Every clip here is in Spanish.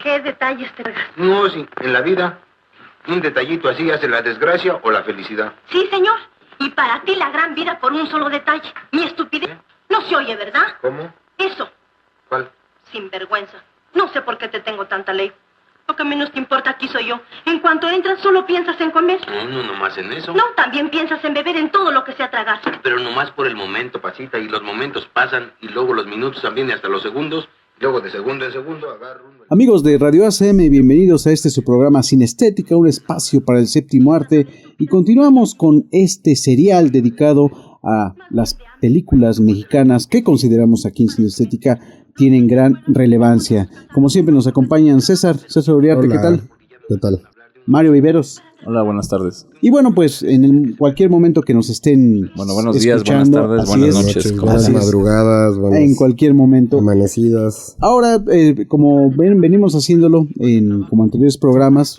¿Qué detalles te regas? No, sí, en la vida, un detallito así hace la desgracia o la felicidad. Sí, señor. Y para ti la gran vida por un solo detalle. Mi estupidez. No se oye, ¿verdad? ¿Cómo? Eso. ¿Cuál? Sinvergüenza. No sé por qué te tengo tanta ley. Lo que menos te importa aquí soy yo. En cuanto entras, solo piensas en comer. No nomás en eso. No, también piensas en beber, en todo lo que sea tragar. Pero nomás por el momento, Pasita, y los momentos pasan, y luego los minutos también, y hasta los segundos, y luego de segundo en segundo agarro uno. Amigos de Radio ACM, bienvenidos a este su programa Cinestética, un espacio para el séptimo arte, y continuamos con este serial dedicado a las películas mexicanas que consideramos aquí en Cinestética tienen gran relevancia. Como siempre nos acompañan César Uriarte. Hola, ¿qué tal? ¿Qué tal? Mario Viveros. Hola, buenas tardes. Y bueno, pues en cualquier momento que nos estén buenos días, buenas tardes, buenas noches. Buenas madrugadas, en cualquier momento. Amanecidas. Ahora, como ven, venimos haciéndolo como anteriores programas,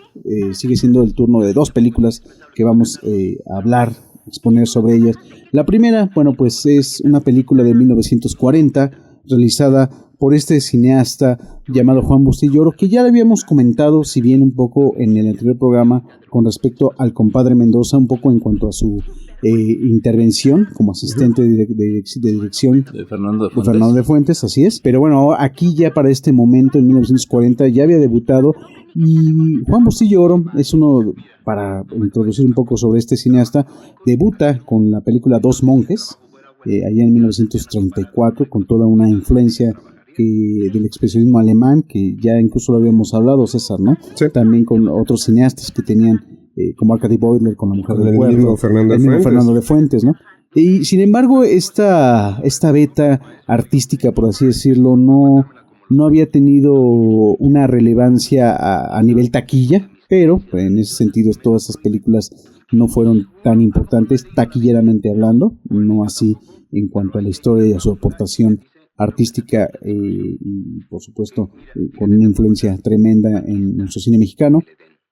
sigue siendo el turno de dos películas que vamos a hablar, exponer sobre ellas. La primera, bueno, pues es una película de 1940 realizada por este cineasta llamado Juan Bustillo, que ya le habíamos comentado, si bien un poco en el anterior programa, con respecto al compadre Mendoza, un poco en cuanto a su intervención como asistente de dirección de Fernando de Fuentes, así es. Pero bueno, aquí ya para este momento, en 1940, ya había debutado, y Juan Bustillo Oro es uno, para introducir un poco sobre este cineasta, debuta con la película Dos monjes, allá en 1934, con toda una influencia del expresionismo alemán, que ya incluso lo habíamos hablado, César, ¿no? Sí. También con otros cineastas que tenían, como Arcady Boitler con La mujer del pueblo, mismo Fernando de Fuentes, ¿no? Y sin embargo, esta beta artística, por así decirlo, no había tenido una relevancia a nivel taquilla, pero en ese sentido todas esas películas no fueron tan importantes taquilleramente hablando, no así en cuanto a la historia y a su aportación artística, y por supuesto con una influencia tremenda en nuestro cine mexicano.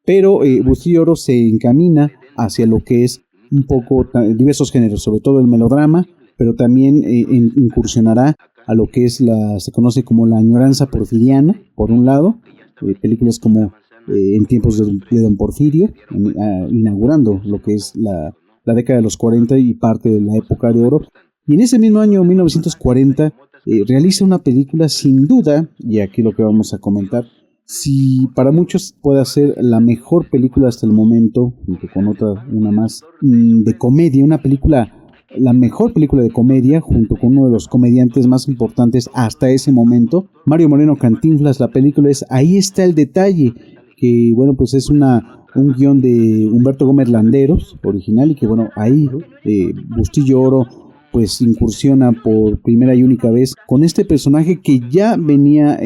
Pero Bustillo Oro se encamina hacia lo que es un poco diversos géneros, sobre todo el melodrama, pero también incursionará a lo que es se conoce como la añoranza porfiriana, por un lado, películas como En tiempos de Don Porfirio, inaugurando lo que es la década de los 40 y parte de la época de oro. Y en ese mismo año, 1940, realiza una película sin duda, y aquí lo que vamos a comentar, si para muchos puede ser la mejor película hasta el momento, junto con una más de comedia, la mejor película de comedia, junto con uno de los comediantes más importantes hasta ese momento, Mario Moreno Cantinflas. La película es Ahí está el detalle, que bueno, pues es un guión de Humberto Gómez Landeros, original, y que bueno, ahí Bustillo Oro pues incursiona por primera y única vez con este personaje que ya venía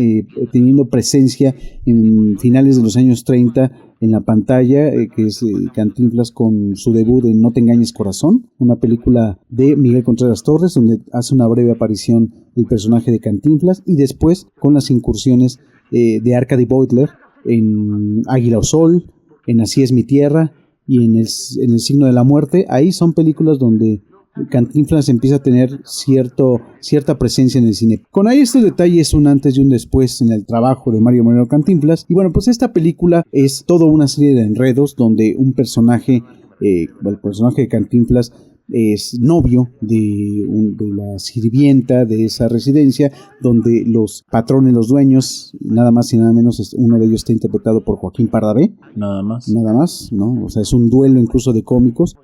teniendo presencia en finales de los años 30 en la pantalla, que es Cantinflas con su debut en No te engañes corazón, una película de Miguel Contreras Torres, donde hace una breve aparición el personaje de Cantinflas, y después con las incursiones de Arcady Boitler en Águila o Sol, en Así es mi tierra y en el signo de la muerte. Ahí son películas donde Cantinflas empieza a tener cierta presencia en el cine. Con ahí este detalle es un antes y un después en el trabajo de Mario Moreno Cantinflas. Y bueno, pues esta película es toda una serie de enredos donde un personaje, el personaje de Cantinflas, es novio de la sirvienta de esa residencia, donde los patrones, los dueños, nada más y nada menos, uno de ellos está interpretado por Joaquín Pardavé. Nada más, ¿no? O sea, es un duelo incluso de cómicos.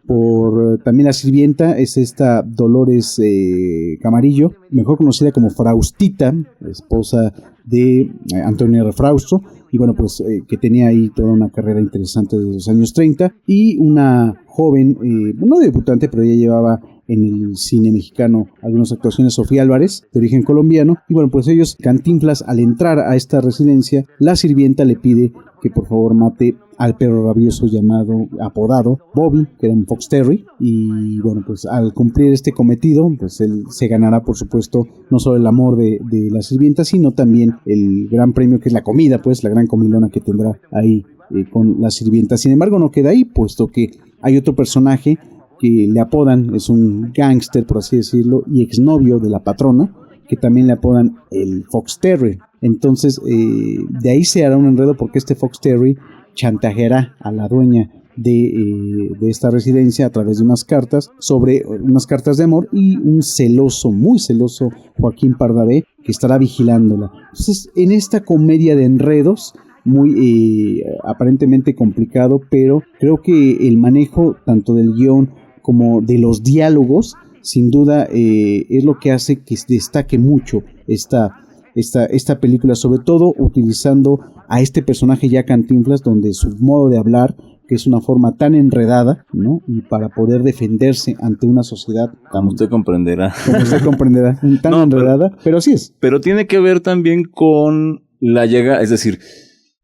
También la sirvienta es esta Dolores Camarillo, mejor conocida como Fraustita, esposa de Antonio R. Frausto, y bueno, pues que tenía ahí toda una carrera interesante de los años 30, y una joven, no debutante, pero ya llevaba en el cine mexicano algunas actuaciones, Sofía Álvarez, de origen colombiano. Y bueno, pues Cantinflas, al entrar a esta residencia, la sirvienta le pide que por favor mate al perro rabioso apodado Bobby, que era un Fox Terrier. Y bueno, pues al cumplir este cometido, pues él se ganará, por supuesto, no solo el amor de la sirvienta, sino también el gran premio que es la comida, pues la gran comilona que tendrá ahí con la sirvienta. Sin embargo, no queda ahí, puesto que hay otro personaje que le apodan, es un gángster, por así decirlo, y exnovio de la patrona, que también le apodan el Fox Terrier. Entonces, de ahí se hará un enredo porque este Fox Terry chantajeará a la dueña de esta residencia a través de unas cartas de amor, y un celoso, muy celoso Joaquín Pardavé que estará vigilándola. Entonces, en esta comedia de enredos, muy aparentemente complicado, pero creo que el manejo tanto del guión como de los diálogos, sin duda, es lo que hace que destaque mucho esta película, sobre todo utilizando a este personaje ya Cantinflas, donde su modo de hablar, que es una forma tan enredada, ¿no? Y para poder defenderse ante una sociedad como usted comprenderá, tan no, enredada, pero así es. Pero tiene que ver también con la llegada, es decir,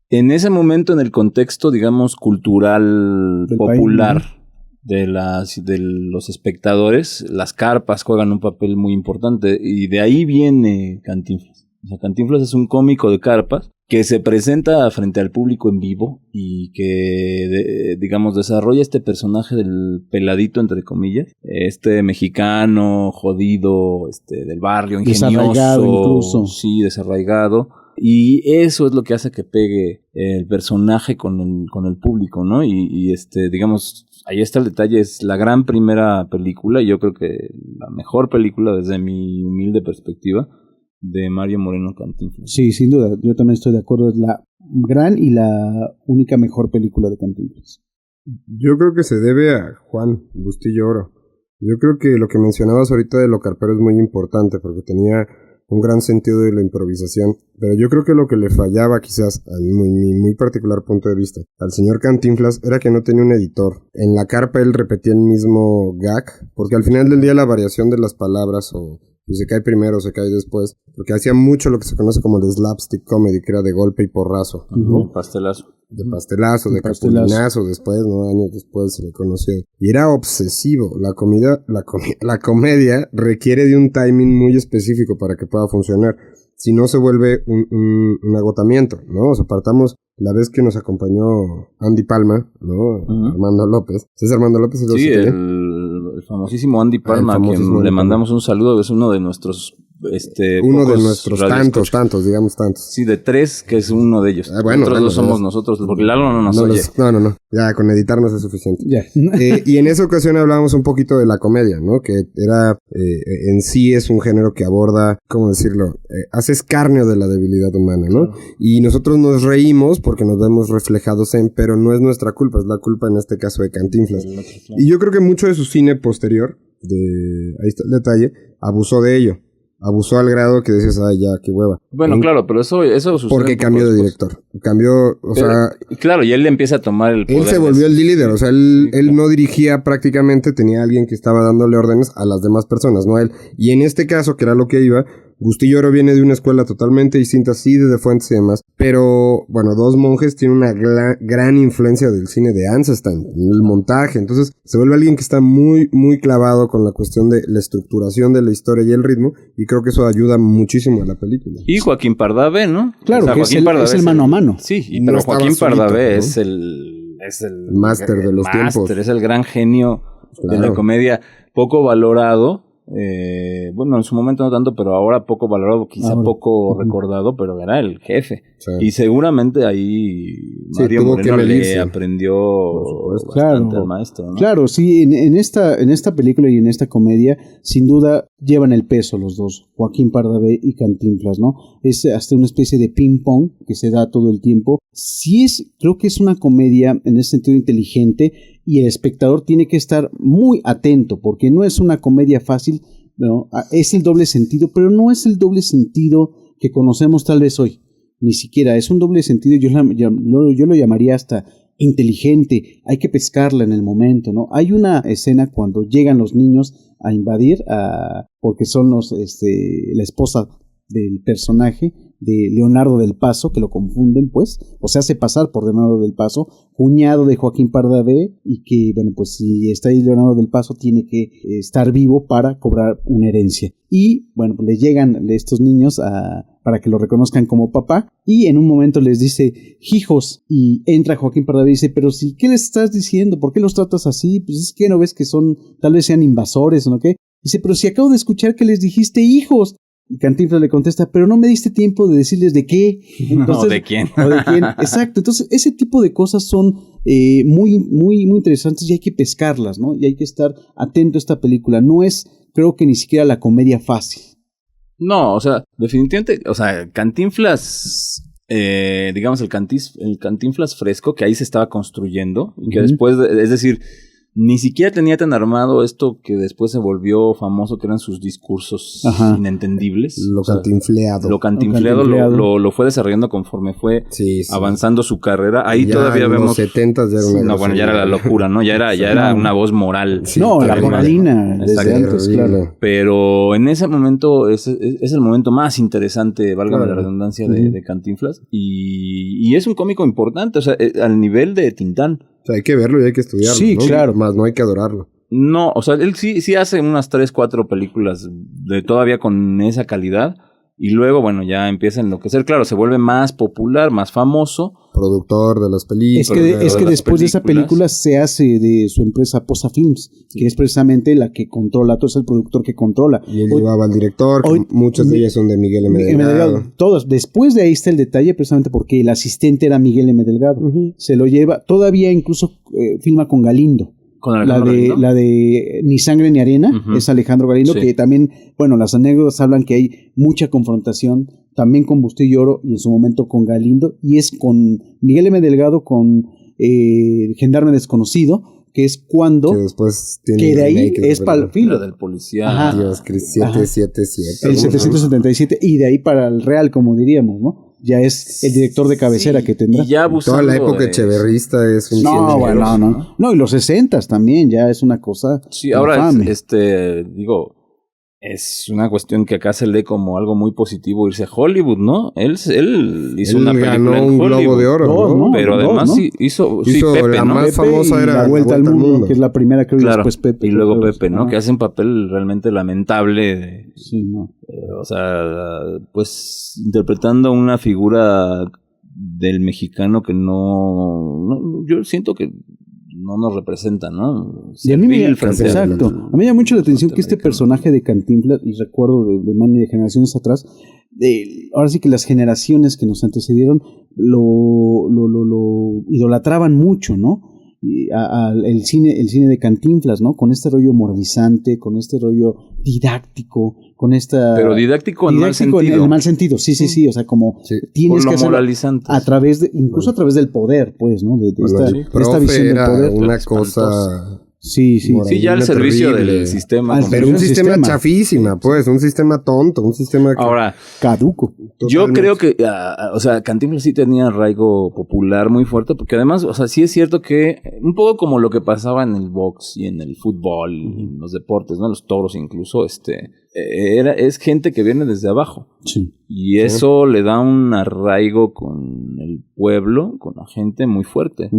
en ese momento, en el contexto, digamos, cultural del popular país, ¿no? de los espectadores, las carpas juegan un papel muy importante, y de ahí viene Cantinflas. O sea, Cantinflas es un cómico de carpas que se presenta frente al público en vivo y que, digamos, desarrolla este personaje del peladito, entre comillas, este mexicano jodido, del barrio, ingenioso, incluso. Sí, desarraigado. Y eso es lo que hace que pegue el personaje con el público, ¿no? Y digamos, ahí está el detalle, es la gran primera película, y yo creo que la mejor película desde mi humilde perspectiva, de Mario Moreno Cantinflas. Sí, sin duda, yo también estoy de acuerdo, es la gran y la única mejor película de Cantinflas. Yo creo que se debe a Juan Bustillo Oro. Yo creo que lo que mencionabas ahorita de Lo Carpero es muy importante, porque tenía un gran sentido de la improvisación, pero yo creo que lo que le fallaba quizás, a mi muy particular punto de vista, al señor Cantinflas, era que no tenía un editor. En la carpa él repetía el mismo gag, porque al final del día la variación de las palabras, o si se cae primero o se cae después, porque hacía mucho lo que se conoce como el slapstick comedy, que era de golpe y porrazo, ¿no? De pastelazo. De pastelazo, de capulinazo después, ¿no? Años después se le conoció. Y era obsesivo. La comedia requiere de un timing muy específico para que pueda funcionar. Si no, se vuelve un agotamiento, ¿no? O sea, partamos la vez que nos acompañó Andy Palma, ¿no? Armando López. ¿Es Armando López? Sí, el famosísimo Andy Palma, a quien le mandamos un saludo. Es uno de nuestros uno de nuestros tantos, digamos tantos. Sí, de 3, que es uno de ellos. Nosotros dos somos nosotros, porque Lalo no nos oye. No. Ya, con editarnos es suficiente. Y en esa ocasión hablábamos un poquito de la comedia, ¿no? Que era, en sí es un género que aborda, ¿cómo decirlo? Hace escarnio de la debilidad humana, ¿no? Claro. Y nosotros nos reímos porque nos vemos reflejados pero no es nuestra culpa, es la culpa en este caso de Cantinflas. Claro. Y yo creo que mucho de su cine posterior, ahí está el detalle, abusó de ello. Abusó al grado que dices, ay, ya, qué hueva. Bueno, claro, pero eso sucede. Porque cambió de director. Claro, y él le empieza a tomar el poder. Él se volvió el líder, o sea, él no dirigía prácticamente, tenía alguien que estaba dándole órdenes a las demás personas, no a él. Y en este caso, que era lo que iba, Bustillo Oro viene de una escuela totalmente distinta, sí, de Fuentes y demás, pero, bueno, Dos Monjes tiene una gran influencia del cine de Eisenstein, el montaje, entonces se vuelve alguien que está muy, muy clavado con la cuestión de la estructuración de la historia y el ritmo, y creo que eso ayuda muchísimo a la película. Y Joaquín Pardavé, ¿no? Claro, o sea, que es el mano a mano. Sí, pero Joaquín Pardavé, ¿no? es el máster de los tiempos. Es el gran genio de la comedia, poco valorado. Bueno, en su momento no tanto, pero ahora poco valorado, quizá poco recordado, pero era el jefe. Sí. Y seguramente ahí Mario Moreno le aprendió bastante al maestro, ¿no? Claro, sí, en esta película y en esta comedia, sin duda llevan el peso los dos, Joaquín Pardavé y Cantinflas, ¿no? Es hasta una especie de ping-pong que se da todo el tiempo. Sí creo que es una comedia en ese sentido inteligente, y el espectador tiene que estar muy atento, porque no es una comedia fácil, ¿no? Es el doble sentido, pero no es el doble sentido que conocemos tal vez hoy, ni siquiera, es un doble sentido, yo lo llamaría hasta inteligente, hay que pescarla en el momento, ¿no? Hay una escena cuando llegan los niños a invadir, porque son la esposa del personaje de Leonardo del Paso, que lo confunden, pues, o se hace pasar por Leonardo del Paso, cuñado de Joaquín Pardavé, y que, bueno, pues si está ahí Leonardo del Paso, tiene que estar vivo para cobrar una herencia. Y, bueno, pues le llegan estos niños para que lo reconozcan como papá, y en un momento les dice, hijos, y entra Joaquín Pardavé y dice, pero sí, ¿qué les estás diciendo? ¿Por qué los tratas así? Pues es que no ves que tal vez sean invasores, ¿no? ¿Qué? Dice, pero si acabo de escuchar que les dijiste hijos. Y Cantinflas le contesta, pero no me diste tiempo de decirles de qué. Entonces, ¿O de quién? O de quién. Exacto. Entonces, ese tipo de cosas son muy interesantes y hay que pescarlas, ¿no? Y hay que estar atento a esta película. No es, creo que ni siquiera la comedia fácil. No, o sea, definitivamente, o sea, Cantinflas, digamos, el Cantinflas fresco que ahí se estaba construyendo y que después, es decir, ni siquiera tenía tan armado esto que después se volvió famoso, que eran sus discursos inentendibles. Lo cantinfleado. Lo cantinfleado lo fue desarrollando conforme fue avanzando su carrera. Ahí ya todavía vemos... En los 70s ya era una ya era la locura, ¿no? Ya era una voz moral. Sí, no, la moralina desde antes, claro. Pero en ese momento es el momento más interesante, válgame la redundancia, de Cantinflas. Y es un cómico importante, o sea, al nivel de Tintán. O sea, hay que verlo y hay que estudiarlo. Sí, ¿no? Claro. Más no hay que adorarlo. No, o sea, él sí hace unas 3-4 películas todavía con esa calidad. Y luego, bueno, ya empieza a enloquecer. Claro, se vuelve más popular, más famoso. Productor de las películas. Es que después de esa película se hace de su empresa Posa Films, que es precisamente la que controla, todo es el productor que controla. Y él llevaba al director, muchas de ellas son de Miguel M. Delgado. Todas. Después de ahí está el detalle, precisamente porque el asistente era Miguel M. Delgado. Se lo lleva, todavía incluso filma con Galindo. La de Ni Sangre ni Arena, es Alejandro Galindo, que también, bueno, las anécdotas hablan que hay mucha confrontación también con Bustillo Oro y en su momento con Galindo, y es con Miguel M. Delgado con Gendarme Desconocido, que es cuando que después tiene que de ahí es para el filo del policía. Dios, 777 el 777 y de ahí para el real, como diríamos, ¿no? Ya es el director de cabecera que tendrá. Y ya toda la época echeverrista es un no, y los 60s también ya es una cosa. Sí, ahora digo, es una cuestión que acá se lee como algo muy positivo irse a Hollywood, ¿no? Él hizo una película ganó en un Hollywood. Globo de Oro, ¿no? Pero además hizo Pepe, la ¿no? más famosa era La Vuelta al Mundo, que es la primera, creo, claro, y después Pepe. y luego Pepe, ¿no? Que hace un papel realmente lamentable. Sí, no. O sea, pues interpretando una figura del mexicano que no yo siento que no nos representa, ¿no? Y a mí exacto. A mí me llama mucho la atención que este personaje de Cantinflas, y recuerdo de Manny de generaciones atrás, ahora sí que las generaciones que nos antecedieron lo idolatraban mucho, ¿no? El cine de Cantinflas, ¿no? Con este rollo moralizante, con este rollo didáctico, con esta... Pero didáctico en mal sentido. En mal sentido, sí, o sea, como tienes que hacerlo a través de, incluso a través del poder, pues, ¿no? De esta visión del poder. Una cosa... Sí, ya al servicio del sistema. Pero un sistema chafísima, pues, un sistema tonto, un sistema ahora caduco. Yo creo que, o sea, Cantinflas sí tenía arraigo popular muy fuerte, porque además, o sea, sí es cierto que, un poco como lo que pasaba en el box y en el fútbol, y en los deportes, ¿no? Los toros incluso, es gente que viene desde abajo. Sí. Y eso le da un arraigo con el pueblo, con la gente muy fuerte.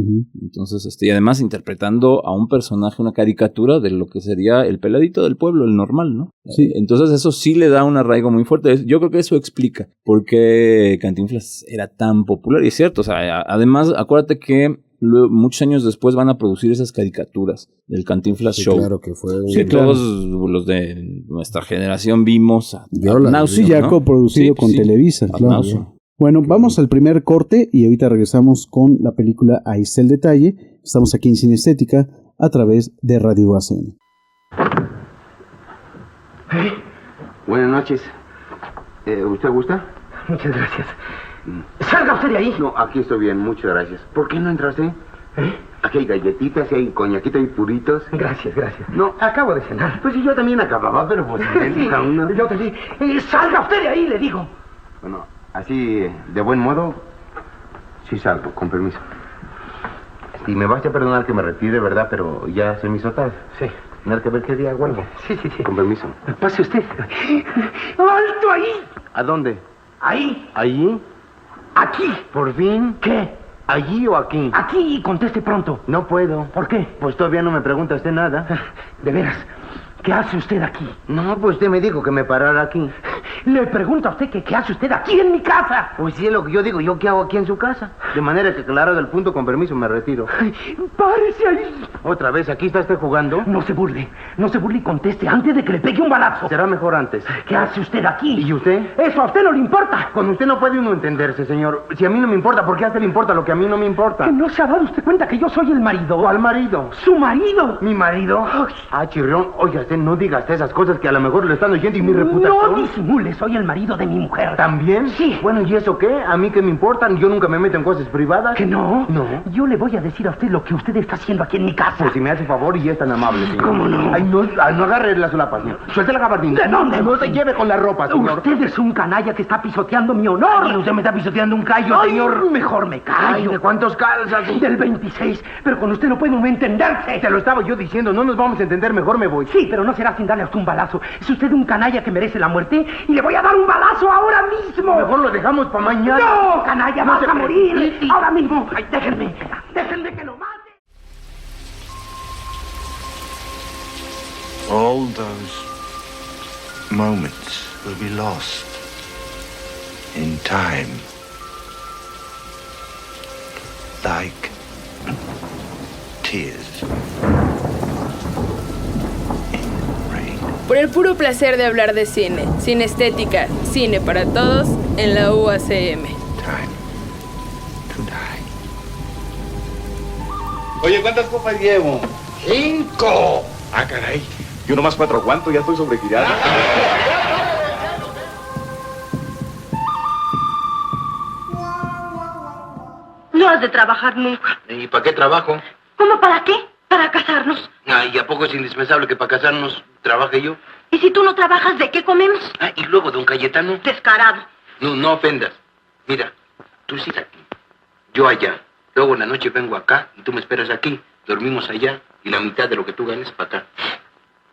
Entonces, y además interpretando a un personaje, una caricatura de lo que sería el peladito del pueblo, el normal, ¿no? Sí. Entonces eso sí le da un arraigo muy fuerte. Yo creo que eso explica por qué Cantinflas era tan popular. Y es cierto, o sea, además, acuérdate que muchos años después van a producir esas caricaturas del Cantinflas Show. Claro que fue. Todos los de nuestra generación vimos a Sí, ya coproducido con Televisa. Claro. Bueno, vamos al primer corte y ahorita regresamos con la película Ahí está el detalle. Estamos aquí en Cine Estética a través de Radio ACN. Buenas noches. ¿Usted gusta? Muchas gracias. ¡Salga usted de ahí! No, aquí estoy bien, muchas gracias. ¿Por qué no entraste? Aquí hay galletitas, hay coñaquito y puritos. Gracias. No, acabo de cenar. Pues yo también acababa, pero pues... Yo te di. ¡Salga usted de ahí, le digo! Bueno, así, de buen modo, sí salgo, con permiso. Y me vas a perdonar que me retire, ¿verdad? Pero ya soy mis notas. Sí. Nada que ver qué día vuelvo. Sí. Con permiso. Pase usted. ¡Alto ahí! ¿A dónde? Ahí. ¿Allí? Aquí. ¿Por fin? ¿Qué? ¿Allí o aquí? Aquí y conteste pronto. No puedo. ¿Por qué? Pues todavía no me pregunta usted nada. De veras, ¿qué hace usted aquí? No, pues usted me dijo que me parara aquí. Le pregunto a usted que qué hace usted aquí en mi casa. Pues sí, es lo que yo digo. ¿Yo qué hago aquí en su casa? De manera que, aclarado el punto, con permiso, me retiro. Ay, párese ahí. Otra vez, ¿aquí está usted jugando? No se burle y conteste antes de que le pegue un balazo. Será mejor antes. ¿Qué hace usted aquí? ¿Y usted? Eso a usted no le importa. Con usted no puede uno entenderse, señor. Si a mí no me importa, ¿por qué a usted le importa lo que a mí no me importa? ¿Que no se ha dado usted cuenta que yo soy el marido? ¿Cuál marido? ¡Su marido! ¿Mi marido? Ah, chirrión, oiga, usted no diga hasta esas cosas que a lo mejor le están oyendo y mi reputación. No disimule, soy el marido de mi mujer. ¿También? Sí. Bueno, ¿y eso qué? ¿A mí qué me importan? Yo nunca me meto en cosas privadas. ¿Que no? No. Yo le voy a decir a usted lo que usted está haciendo aquí en mi casa. Pues si me hace favor y es tan amable, señor. ¿Cómo no? Ay, no agarre la solapa, señor. Suelte la gabardina. ¿De dónde? No se lleve con la ropa, señor. Usted es un canalla que está pisoteando mi honor. Ay, usted me está pisoteando un callo, Ay, señor. mejor me callo. Ay, ¿de cuántos calzas? Del 26. Pero con usted no puede uno entenderse. Te lo estaba yo diciendo, no nos vamos a entender, mejor me voy. Sí, pero no será sin darle a usted un balazo. Es usted un canalla que merece la muerte y le voy a dar un balazo ahora mismo. Mejor lo dejamos para mañana. No, canalla, No vas se a morir. preocupe. Ahora mismo. Ay, déjenme que lo mate. All those moments will be lost in time, like tears in rain. Por el puro placer de hablar de cine, cine estética, cine para todos en la UACM. Time to die. Oye, ¿cuántas copas llevo? 5. Ah, caray. Yo nomás 4 aguanto, ya estoy sobregirado. No has de trabajar nunca. ¿Y para qué trabajo? ¿Cómo para qué? Para casarnos. ¿Y a poco es indispensable que para casarnos trabaje yo? Y si tú no trabajas, ¿de qué comemos? Y luego, don Cayetano. Descarado. No ofendas. Mira, tú sigues aquí, yo allá. Luego en la noche vengo acá y tú me esperas aquí. Dormimos allá y la mitad de lo que tú ganes para acá.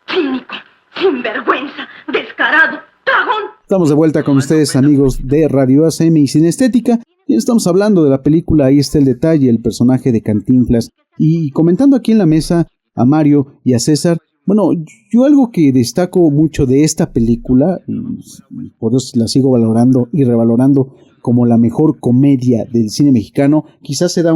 Cínico, sinvergüenza, descarado, dragón. Estamos de vuelta con ustedes, amigos de Radio ACM y Cine Estética, y estamos hablando de la película Ahí está el detalle, el personaje de Cantinflas, y comentando aquí en la mesa a Mario y a César. Bueno, yo algo que destaco mucho de esta película, y por eso la sigo valorando y revalorando como la mejor comedia del cine mexicano, quizás será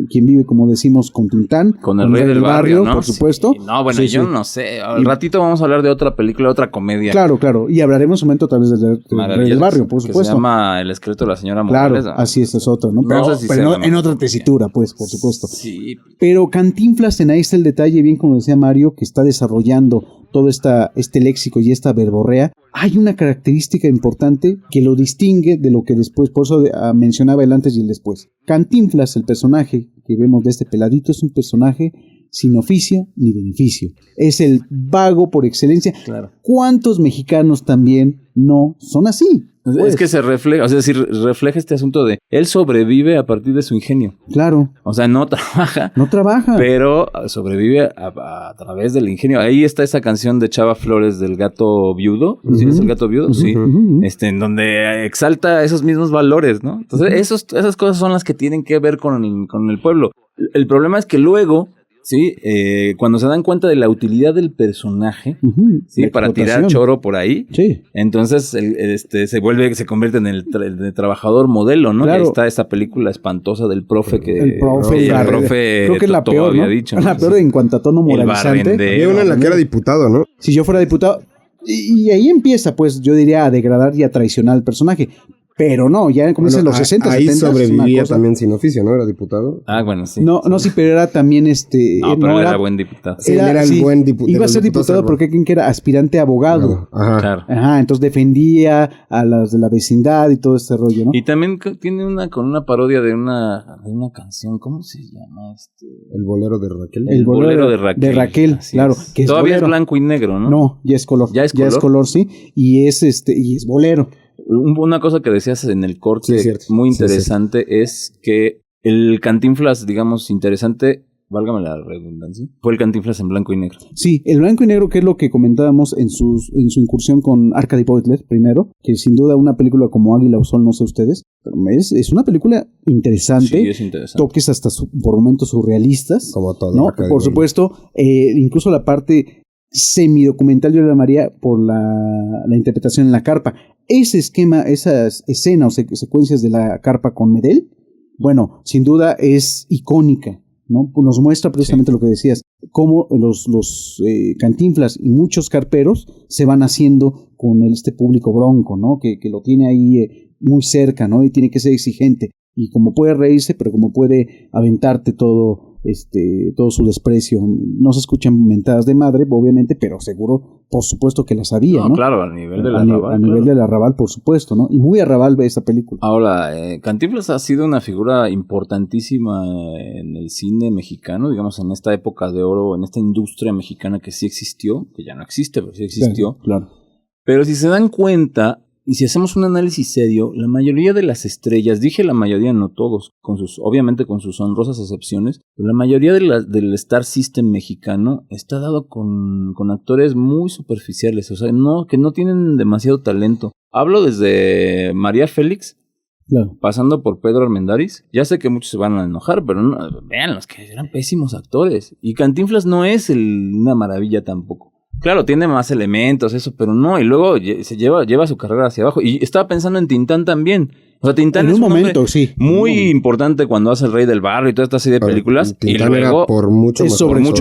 quien vive, como decimos, con Tintán. Con el rey del barrio, ¿no? Por supuesto. Sí. No, bueno, Sí, yo sí. no sé. Al ratito vamos a hablar de otra película, otra comedia. Claro. Y hablaremos un momento otra vez del rey del barrio, por que supuesto. se llama El esqueleto de la señora Claro, Morales. así es otra, ¿no? No sé si pero sea en otra tesitura, pues, por supuesto. Sí. Pero Cantinflas, en Ahí está el detalle, bien como decía Mario, que está desarrollando todo este léxico y esta verborrea. Hay una característica importante que lo distingue de lo que después, por eso mencionaba el antes y el después. Cantinflas, el personaje que vemos de este peladito, es un personaje sin oficio ni beneficio. Es el vago por excelencia. Claro. ¿Cuántos mexicanos también no son así? Pues, Es que se refleja, o sea, si refleja este asunto de él sobrevive a partir de su ingenio. Claro. O sea, no trabaja. No trabaja. Pero sobrevive a través del ingenio. Ahí está esa canción de Chava Flores del gato viudo. ¿Sí es el gato viudo? Sí. En donde exalta esos mismos valores, ¿no? Entonces, esas cosas son las que tienen que ver con el pueblo. El problema es que luego, sí, cuando se dan cuenta de la utilidad del personaje, sí, para tirar choro por ahí, sí, entonces se convierte en el trabajador modelo, ¿no? Claro. Ahí está esa película espantosa del profe que el profe creo que es la Totó peor, había ¿no? dicho, ¿no? La peor en cuanto a tono moralizante. Había una en la que era diputado, ¿no? Si yo fuera diputado, y ahí empieza, pues, yo diría, a degradar y a traicionar al personaje. Pero no, ya como dicen los 60, ahí 70. sobrevivía también sin oficio, ¿no? Era diputado. Ah, bueno, sí. No, sí, pero era también No, pero era buen diputado. Él era el buen diputado. Iba a ser diputado porque creen que era aspirante a abogado. Claro. Ajá, entonces defendía a las de la vecindad y todo este rollo, ¿no? Y también tiene con una parodia de una canción, ¿cómo se llama? El bolero de Raquel. El bolero de Raquel, claro. Que es todavía bolero. Es blanco y negro, ¿no? No, ya es color. Ya es color, sí. Y es bolero. Una cosa que decías en el corte sí, muy interesante es que el Cantinflas, digamos, interesante, válgame la redundancia, fue el Cantinflas en blanco y negro. Sí, el blanco y negro, que es lo que comentábamos en su incursión con Arcady Butler primero, que sin duda una película como Águila o Sol, no sé ustedes, pero es una película interesante. Sí, es interesante. Toques hasta por momentos surrealistas. Como todo. ¿No? Por supuesto, incluso la parte semidocumental yo le llamaría por la interpretación en la carpa. Ese esquema, esas escenas o secuencias de la carpa con Medel bueno, sin duda es icónica, ¿no? Nos muestra precisamente lo que decías, cómo los Cantinflas y muchos carperos se van haciendo con este público bronco, ¿no? Que lo tiene ahí muy cerca, ¿no? Y tiene que ser exigente. Y como puede reírse, pero como puede aventarte todo su desprecio. No se escuchan mentadas de madre, obviamente, pero seguro, por supuesto que las había, ¿no? Claro, a nivel del arrabal. A nivel del arrabal, por supuesto, ¿no? Y muy arrabal ve esa película. Ahora, Cantinflas ha sido una figura importantísima en el cine mexicano, digamos, en esta época de oro, en esta industria mexicana que sí existió, que ya no existe, pero sí existió. Claro. Pero si se dan cuenta, y si hacemos un análisis serio, la mayoría de las estrellas, dije la mayoría, no todos, obviamente con sus honrosas excepciones, pero la mayoría del Star System mexicano está dado con actores muy superficiales, o sea, que no tienen demasiado talento. Hablo desde María Félix, claro, pasando por Pedro Armendáriz. Ya sé que muchos se van a enojar, pero vean, los que eran pésimos actores. Y Cantinflas no es una maravilla tampoco. Claro, tiene más elementos, eso, pero no, y luego se lleva su carrera hacia abajo. Y estaba pensando en Tintán también. O sea, Tintán en es un momento, sí, muy importante cuando hace El Rey del Barrio y toda esta serie de películas. Tintán y luego era por mucho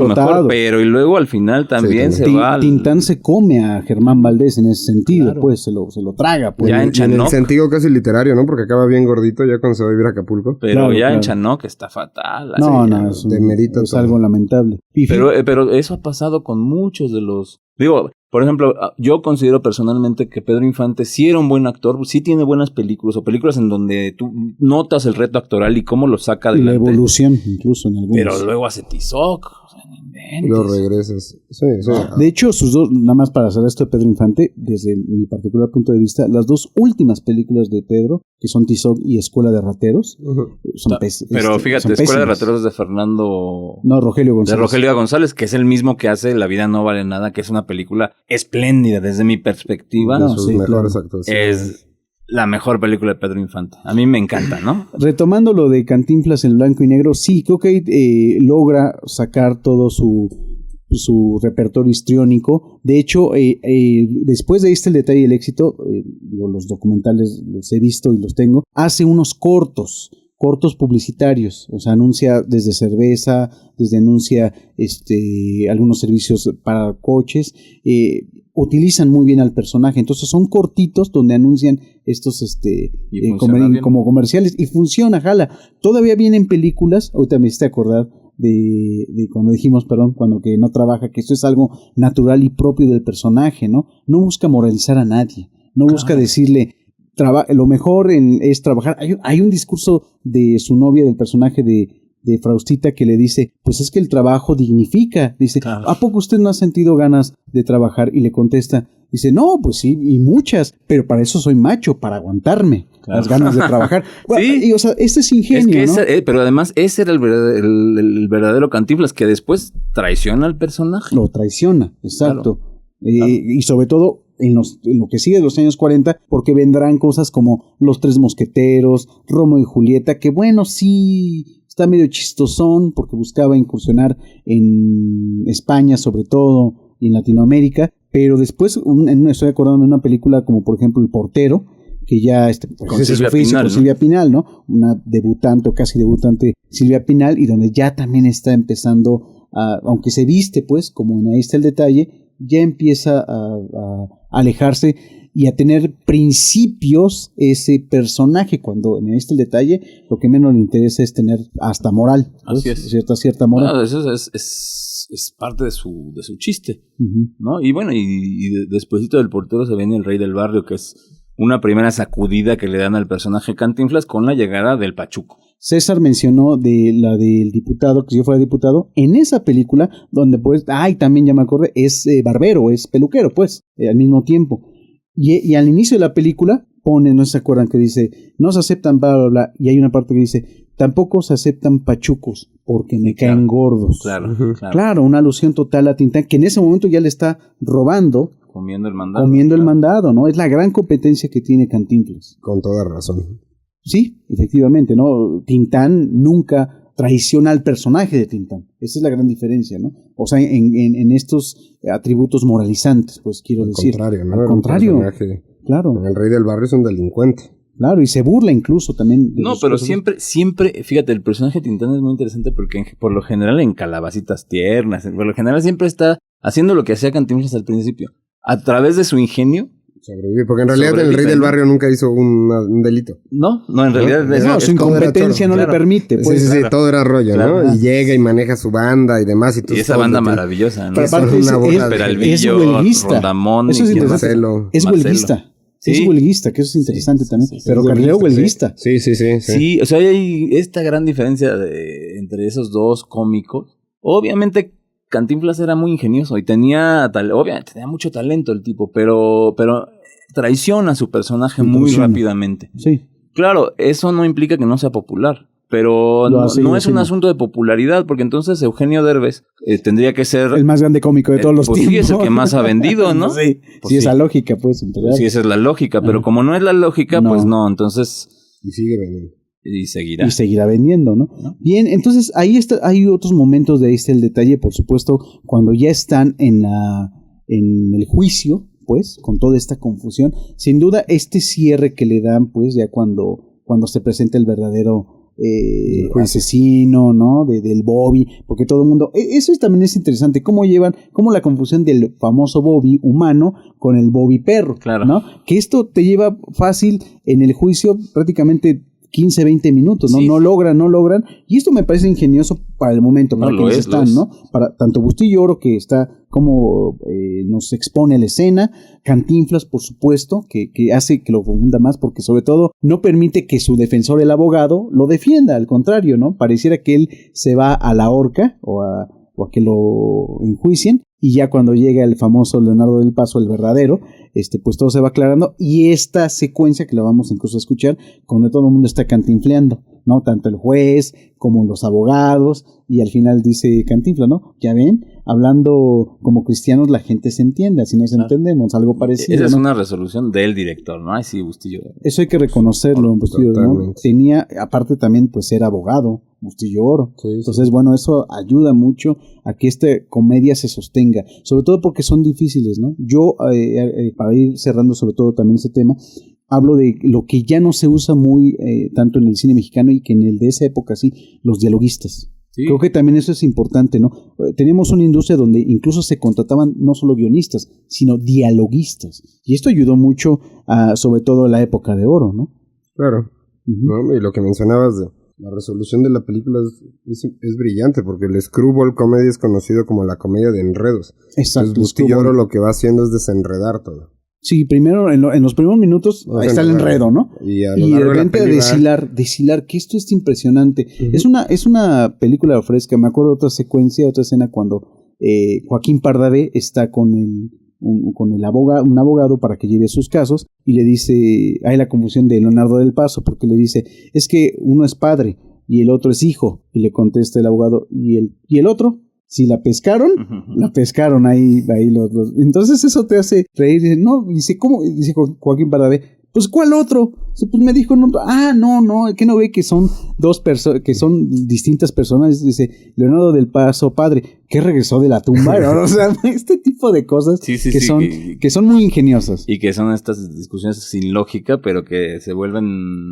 mejor, pero y luego al final también se va. Tintán se come a Germán Valdés en ese sentido, claro. Pues se lo traga. Pues. Ya en el sentido casi literario, ¿no? Porque acaba bien gordito ya cuando se va a vivir a Acapulco. Pero en Chanoc está fatal. No, es algo lamentable. Pero eso ha pasado con muchos de los... Digo, por ejemplo, yo considero personalmente que Pedro Infante sí era un buen actor, sí tiene buenas películas, o películas en donde tú notas el reto actoral y cómo lo saca adelante. Y la evolución, incluso en algunos. Pero luego hace Tizoc, o sea, no inventes. Lo regresas. Sí. De hecho, sus dos, nada más para hacer esto de Pedro Infante, desde mi particular punto de vista, las dos últimas películas de Pedro, que son Tizoc y Escuela de Rateros, son pésimas. Pero fíjate, Escuela de Rateros es de Fernando... No, Rogelio González. De Rogelio González, que es el mismo que hace La vida no vale nada, que es una película espléndida desde mi perspectiva. No, sus mejores actuaciones. Es la mejor película de Pedro Infante. A mí me encanta, ¿no? Retomando lo de Cantinflas en blanco y negro, sí, creo que logra sacar todo su repertorio histriónico. De hecho, después de El detalle y el éxito, los documentales los he visto y los tengo, hace unos cortos publicitarios, o sea, anuncia desde cerveza, anuncia algunos servicios para coches, utilizan muy bien al personaje, entonces son cortitos donde anuncian estos como comerciales y funciona, jala. Todavía vienen películas, ahorita me hiciste acordar de cuando dijimos, cuando que no trabaja, que esto es algo natural y propio del personaje, ¿no? No busca moralizar a nadie, no busca decirle lo mejor es trabajar. Hay un discurso de su novia, del personaje de Faustita, que le dice, pues es que el trabajo dignifica. Dice, claro. ¿A poco usted no ha sentido ganas de trabajar? Y le contesta, dice, no, pues sí, y muchas, pero para eso soy macho, para aguantarme las ganas de trabajar. Sí. Y, o sea, este es ingenio, es que ¿no? Pero además ese era el verdadero Cantinflas, que después traiciona al personaje. Lo traiciona, exacto. Claro. Y sobre todo en lo que sigue de los años 40, porque vendrán cosas como Los Tres Mosqueteros, Romeo y Julieta, que bueno, sí está medio chistosón, porque buscaba incursionar en España sobre todo, y en Latinoamérica, pero después estoy acordando de una película como por ejemplo El Portero, que ya con Silvia Pinal, ¿no? Una debutante o casi debutante Silvia Pinal, y donde ya también está empezando aunque se viste pues como en Ahí está el detalle, ya empieza a alejarse y a tener principios ese personaje, cuando en este detalle lo que menos le interesa es tener hasta moral. Así es. Cierta moral. No, eso es parte de su chiste, ¿no? Y bueno, y despuesito del Portero se viene El Rey del Barrio, que es una primera sacudida que le dan al personaje Cantinflas con la llegada del Pachuco. César mencionó de la del diputado, que si yo fuera diputado, en esa película, donde pues, también ya me acordé, es barbero, es peluquero, pues, al mismo tiempo. Y al inicio de la película pone, no se acuerdan, que dice, no se aceptan bla, bla, bla, y hay una parte que dice, tampoco se aceptan pachucos, porque me caen gordos. Claro, una alusión total a Tintán, que en ese momento ya le está robando, comiendo el mandado, ¿no? Es la gran competencia que tiene Cantinflas. Con toda razón. Sí, efectivamente, ¿no? Tintán nunca traiciona al personaje de Tintán. Esa es la gran diferencia, ¿no? O sea, en estos atributos moralizantes, pues quiero decir. Al contrario, ¿no? Al contrario, claro. El Rey del Barrio es un delincuente. Claro, y se burla incluso también. No, pero siempre, fíjate, el personaje de Tintán es muy interesante porque por lo general en calabacitas tiernas, por lo general siempre está haciendo lo que hacía Cantinflas al principio. A través de su ingenio. Sobrevive, porque en realidad el rey del barrio nunca hizo un delito. No, en realidad... No, su incompetencia no le permite. Pues, sí, todo era rollo, ¿no? Y llega y maneja su banda y demás. Y esa banda maravillosa, ¿no? Pero aparte es huelguista. Rondamón, eso es interesante. Es huelguista. Sí. Es huelguista, que eso es interesante también. Pero Carrilero huelguista. Sí, o sea, hay esta gran diferencia entre esos dos cómicos. Obviamente Cantinflas era muy ingenioso y obviamente tenía mucho talento el tipo, pero traiciona a su personaje muy rápidamente. Sí. Claro, eso no implica que no sea popular, pero no es un asunto de popularidad, porque entonces Eugenio Derbez tendría que ser... el más grande cómico de todos los tiempos. Sí, es el que más ha vendido, ¿no? Sí, pues sí, esa lógica, pues. Sí, esa es la lógica, pero como no es la lógica, pues no, entonces... Y sigue vendiendo. Y seguirá. Y seguirá vendiendo, ¿no? Bien, entonces ahí hay otros momentos de el detalle, por supuesto, cuando ya están en el juicio, pues, con toda esta confusión. Sin duda, este cierre que le dan, pues, ya cuando se presenta el verdadero asesino, ¿no? Del Bobby, porque todo el mundo... Eso también es interesante, cómo la confusión del famoso Bobby humano con el Bobby perro, claro, ¿no? Que esto te lleva fácil en el juicio prácticamente 15, 20 minutos, ¿no? Sí. No logran, y esto me parece ingenioso para el momento, para quienes están, ¿no? Para tanto Bustillo Oro, que está como nos expone la escena, Cantinflas, por supuesto, que hace que lo confunda más, porque sobre todo no permite que su defensor, el abogado, lo defienda, al contrario, ¿no? Pareciera que él se va a la horca o a que lo enjuicien, y ya cuando llega el famoso Leonardo del Paso, el verdadero, pues todo se va aclarando, y esta secuencia que la vamos incluso a escuchar, donde todo el mundo está cantinfleando, ¿no? Tanto el juez como los abogados, y al final dice Cantinflas, ¿no? Ya ven, hablando como cristianos la gente se entiende, así nos entendemos, algo parecido. Esa es una resolución del director, ¿no? Ay, sí, Bustillo. Eso hay que reconocerlo, Bustillo, ¿no? Tenía, aparte también, pues era abogado, Bustillo Oro. Sí. Entonces, bueno, eso ayuda mucho a que esta comedia se sostenga, sobre todo porque son difíciles, ¿no? Yo, para ir cerrando sobre todo también ese tema, hablo de lo que ya no se usa muy tanto en el cine mexicano y que en el de esa época sí, los dialoguistas. Sí. Creo que también eso es importante, ¿no? Tenemos una industria donde incluso se contrataban no solo guionistas, sino dialoguistas. Y esto ayudó mucho sobre todo a la época de oro, ¿no? Claro. ¿No? Y lo que mencionabas de la resolución de la película es brillante, porque el screwball comedy es conocido como la comedia de enredos. Exacto. Entonces Bustillo Oro lo que va haciendo es desenredar todo. Sí, primero, en los primeros minutos, ahí está el enredo, ¿no? Y de repente deshilar, que esto es impresionante. Es una película fresca. Me acuerdo de otra secuencia, otra escena cuando Joaquín Pardavé está con un abogado para que lleve sus casos, y le dice, hay la confusión de Leonardo del Paso, porque le dice, es que uno es padre y el otro es hijo, y le contesta el abogado, ¿y el otro? Si la pescaron, la pescaron ahí los dos. Entonces eso te hace reír. Dice, no, dice, ¿cómo? Dice Joaquín Pardavé, pues ¿cuál otro? Dice, pues me dijo, no, no, que no ve que son dos personas, que son distintas personas. Dice, Leonardo del Paso, padre, que regresó de la tumba, ¿no? O sea, este tipo de cosas que son muy ingeniosas. Y que son estas discusiones sin lógica, pero que se vuelven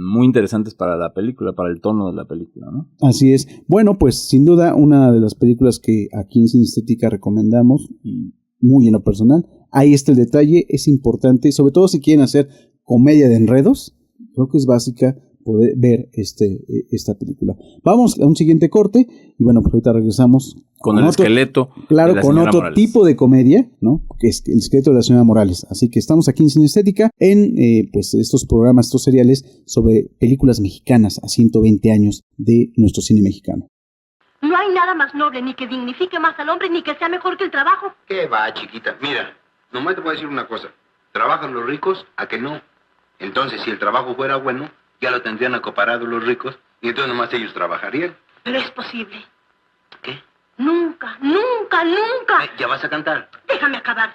muy interesantes para la película, para el tono de la película, ¿no? Así es. Bueno, pues sin duda una de las películas que aquí en Cinestética recomendamos, y muy en lo personal. Ahí está el detalle, es importante, sobre todo si quieren hacer comedia de enredos, creo que es básica poder ver esta película. Vamos a un siguiente corte y bueno, pues ahorita regresamos con el esqueleto. Claro, con otro Morales. Tipo de comedia, ¿no? Que es el esqueleto de la señora Morales. Así que estamos aquí en Cinestética en pues estos programas, estos seriales sobre películas mexicanas a 120 años de nuestro cine mexicano. No hay nada más noble ni que dignifique más al hombre ni que sea mejor que el trabajo. ¿Qué va, chiquita? Mira, nomás te voy a decir una cosa. ¿Trabajan los ricos? ¿A que no? Entonces, si el trabajo fuera bueno, ya lo tendrían acoparado los ricos y entonces nomás ellos trabajarían. Pero es posible. ¿Qué? Nunca. ¿Ya vas a cantar? Déjame acabar.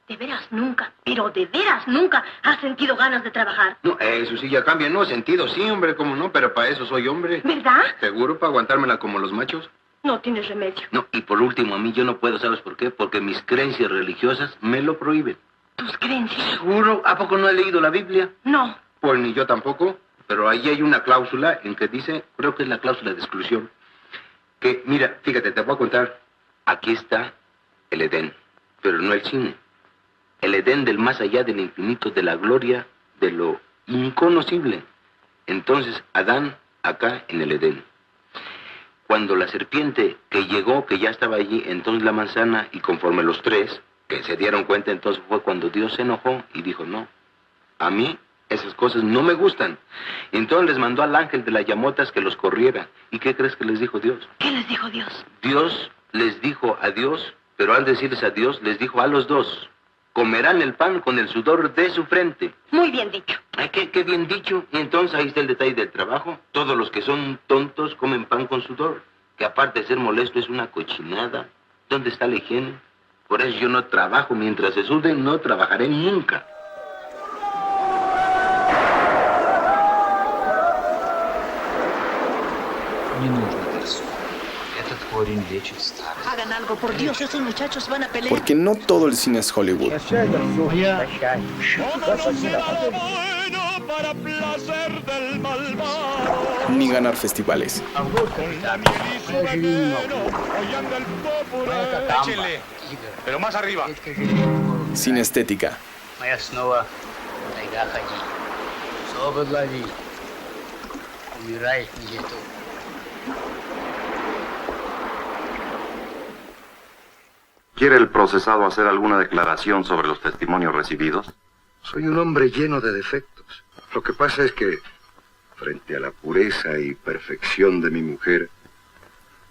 De veras nunca, pero de veras nunca has sentido ganas de trabajar. No, eso sí ya cambia, no, sentido sí, hombre, cómo no, pero para eso soy hombre. ¿Verdad? ¿Seguro para aguantármela como los machos? No tienes remedio. No, y por último, a mí yo no puedo, ¿sabes por qué? Porque mis creencias religiosas me lo prohíben. ¿Tus creencias? ¿Seguro? ¿A poco no has leído la Biblia? No. Pues ni yo tampoco, pero ahí hay una cláusula en que dice, creo que es la cláusula de exclusión, que, mira, fíjate, te voy a contar, aquí está el Edén, pero no el cine. El Edén del más allá del infinito, de la gloria, de lo inconocible. Entonces, Adán, acá en el Edén. Cuando la serpiente que llegó, que ya estaba allí, entonces la manzana, y conforme los tres, que se dieron cuenta, entonces fue cuando Dios se enojó y dijo, no, a mí esas cosas no me gustan. Entonces les mandó al ángel de las llamotas que los corriera. ¿Y qué crees que les dijo Dios? ¿Qué les dijo Dios? Dios les dijo adiós, pero al decirles adiós, les dijo a los dos, comerán el pan con el sudor de su frente. Muy bien dicho. Ay, qué bien dicho. Y entonces ahí está el detalle del trabajo. Todos los que son tontos comen pan con sudor, que aparte de ser molesto es una cochinada. ¿Dónde está la higiene? Por eso yo no trabajo. Mientras se sude, no trabajaré nunca. Hagan algo, por Dios, estos muchachos van a pelear. Porque no todo el cine es Hollywood. Ni ganar festivales. Pero más arriba. Sin estética. ¿Quiere el procesado hacer alguna declaración sobre los testimonios recibidos? Soy un hombre lleno de defectos. Lo que pasa es que, frente a la pureza y perfección de mi mujer,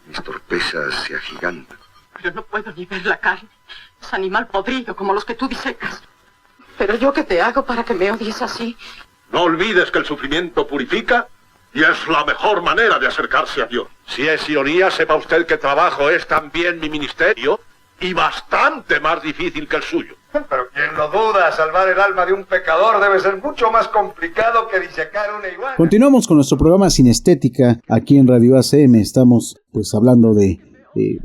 mis torpezas se agigantan. Pero no puedo ni ver la carne. Es animal podrido como los que tú disecas. Pero yo, ¿qué te hago para que me odies así? No olvides que el sufrimiento purifica y es la mejor manera de acercarse a Dios. Si es ironía, sepa usted que trabajo es también mi ministerio y bastante más difícil que el suyo. Pero quien lo duda, salvar el alma de un pecador debe ser mucho más complicado que disecar una iguana. Continuamos con nuestro programa Sin Estética aquí en Radio ACM. Estamos pues hablando de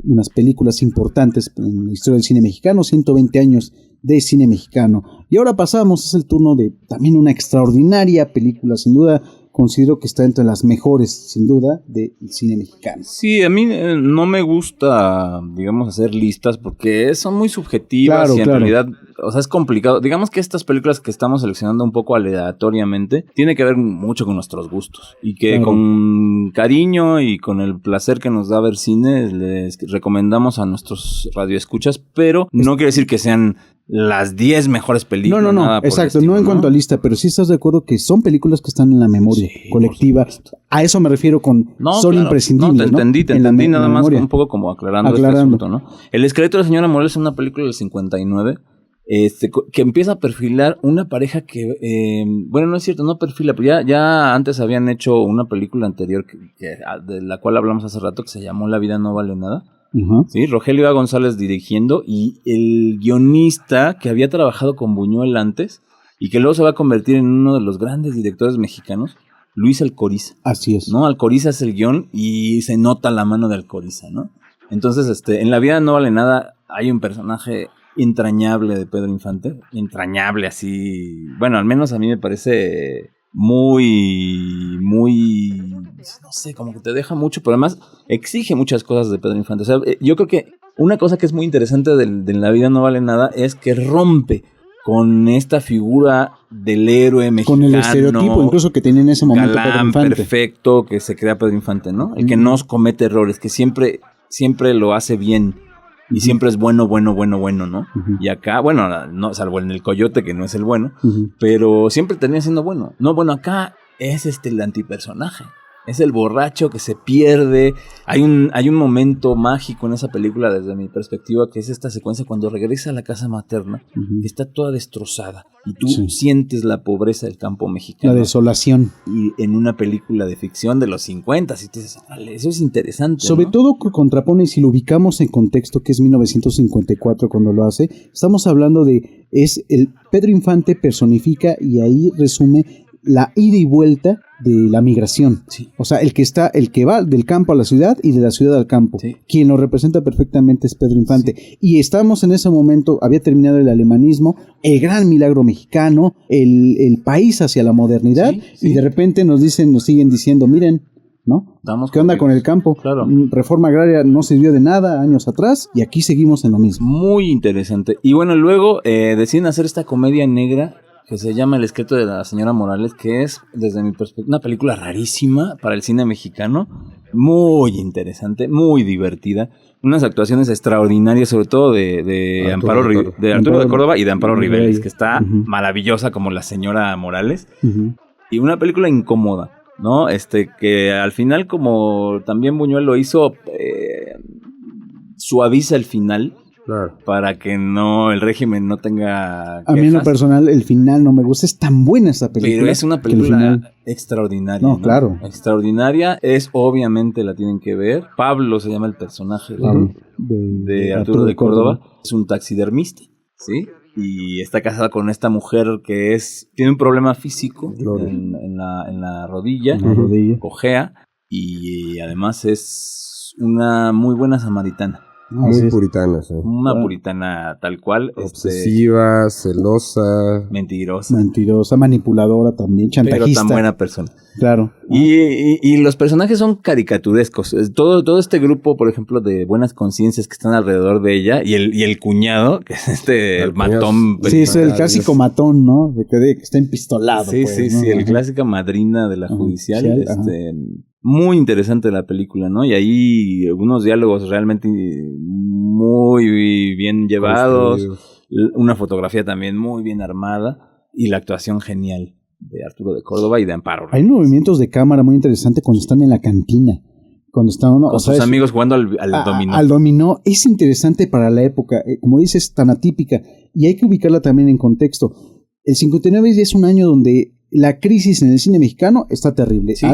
unas películas importantes en la historia del cine mexicano, 120 años de cine mexicano. Y ahora pasamos, es el turno de también una extraordinaria película, sin duda. Considero que está entre las mejores, sin duda, del cine mexicano. Sí, a mí no me gusta, digamos, hacer listas porque son muy subjetivas y en realidad, o sea, es complicado. Digamos que estas películas que estamos seleccionando un poco aleatoriamente tiene que ver mucho con nuestros gustos y que con cariño y con el placer que nos da ver cine les recomendamos a nuestros radioescuchas, pero no quiere decir que sean las 10 mejores películas. No, nada por exacto, estilo, no en cuanto a lista, pero sí estás de acuerdo que son películas que están en la memoria colectiva. A eso me refiero con son imprescindibles. No, te entendí nada más un poco como aclarando este asunto, ¿no? El esqueleto de la señora Morelos es una película del 59 que empieza a perfilar una pareja que, bueno, no es cierto, no perfila, pero ya antes habían hecho una película anterior de la cual hablamos hace rato que se llamó La vida no vale nada. Sí, Rogelio A. González dirigiendo y el guionista que había trabajado con Buñuel antes y que luego se va a convertir en uno de los grandes directores mexicanos, Luis Alcoriza. Así es. ¿No? Alcoriza es el guión y se nota la mano de Alcoriza, ¿no? Entonces, en La vida no vale nada hay un personaje entrañable de Pedro Infante, entrañable así, bueno, al menos a mí me parece muy, no sé, como que te deja mucho, pero además exige muchas cosas de Pedro Infante. O sea, yo creo que una cosa que es muy interesante de La vida no vale nada es que rompe con esta figura del héroe mexicano. Con el estereotipo incluso que tiene en ese momento galán, Pedro Infante. Perfecto, que se crea Pedro Infante, ¿no? El que no comete errores, que siempre lo hace bien. Y siempre es bueno, ¿no? Y acá, bueno, no, salvo en El Coyote, que no es el bueno, pero siempre termina siendo bueno. No, bueno, acá es el antipersonaje. Es el borracho que se pierde. Hay un momento mágico en esa película, desde mi perspectiva, que es esta secuencia cuando regresa a la casa materna, que está toda destrozada. Y tú sientes la pobreza del campo mexicano. La desolación. Y en una película de ficción de los 50, y te dices, eso es interesante. Sobre todo que contrapone, si lo ubicamos en contexto, que es 1954 cuando lo hace, estamos hablando de, es el Pedro Infante personifica y ahí resume la ida y vuelta de la migración. Sí. O sea, el que va del campo a la ciudad y de la ciudad al campo. Sí. Quien lo representa perfectamente es Pedro Infante. Sí. Y estamos en ese momento, había terminado el alemanismo, el gran milagro mexicano, el país hacia la modernidad, y de repente nos siguen diciendo, miren, ¿no? ¿Qué onda con el campo? Claro. Reforma agraria no sirvió de nada años atrás y aquí seguimos en lo mismo. Muy interesante. Y bueno, luego deciden hacer esta comedia negra que se llama El esqueleto de la señora Morales, que es, desde mi perspectiva, una película rarísima para el cine mexicano, muy interesante, muy divertida, unas actuaciones extraordinarias, sobre todo de Arturo de Córdoba y de Amparo Rivera, que está maravillosa como la señora Morales, y una película incómoda, ¿no? Que al final, como también Buñuel lo hizo, suaviza el final. Claro. Para que el régimen no tenga quejas. A mí en lo personal el final no me gusta, es tan buena esa película. Pero es una película extraordinaria. No, claro. Extraordinaria, obviamente la tienen que ver. Pablo se llama el personaje de Arturo de Córdoba. Es un taxidermista, ¿sí? Y está casada con esta mujer que tiene un problema físico en la rodilla, cojea, y además es una muy buena samaritana. Muy puritana, sí. Una puritana tal cual. Obsesiva, celosa. Mentirosa, manipuladora también, chantajista. Pero tan buena persona. Claro. Y los personajes son caricaturescos. Todo este grupo, por ejemplo, de buenas conciencias que están alrededor de ella, y el cuñado, que es el matón. Sí, es el clásico matón, ¿no? De que está empistolado. Sí, pues, sí, el clásica madrina de la judicial. Muy interesante la película, ¿no? Y ahí unos diálogos realmente muy bien llevados, una fotografía también muy bien armada y la actuación genial de Arturo de Córdoba y de Amparo. Hay movimientos de cámara muy interesantes cuando están en la cantina, cuando están con sus amigos jugando al dominó. Al dominó es interesante para la época, como dices, tan atípica, y hay que ubicarla también en contexto. El 59 es un año donde la crisis en el cine mexicano está terrible. Sí,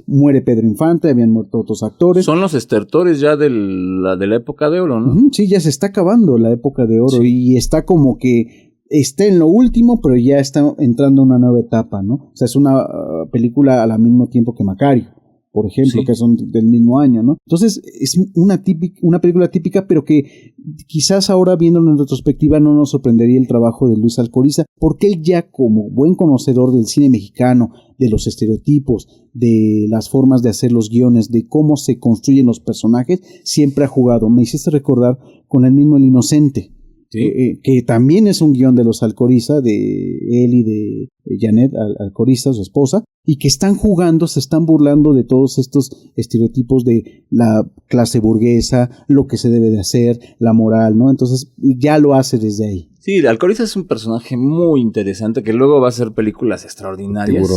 muere Pedro Infante, habían muerto otros actores. Son los estertores ya de la época de oro, ¿no? Sí, ya se está acabando la época de oro, y está como que está en lo último, pero ya está entrando una nueva etapa, ¿no? O sea, es una película al mismo tiempo que Macario, por ejemplo, que son del mismo año, ¿no? Entonces, es una película típica, pero que quizás ahora, viéndolo en retrospectiva, no nos sorprendería el trabajo de Luis Alcoriza, porque él ya, como buen conocedor del cine mexicano, de los estereotipos, de las formas de hacer los guiones, de cómo se construyen los personajes, siempre ha jugado. Me hiciste recordar con el mismo El Inocente, que también es un guión de los Alcoriza, de él y de Janet Alcoriza, su esposa, y que están jugando, se están burlando de todos estos estereotipos de la clase burguesa, lo que se debe de hacer, la moral, ¿no? Entonces ya lo hace desde ahí. Sí, Alcoriza es un personaje muy interesante que luego va a hacer películas extraordinarias.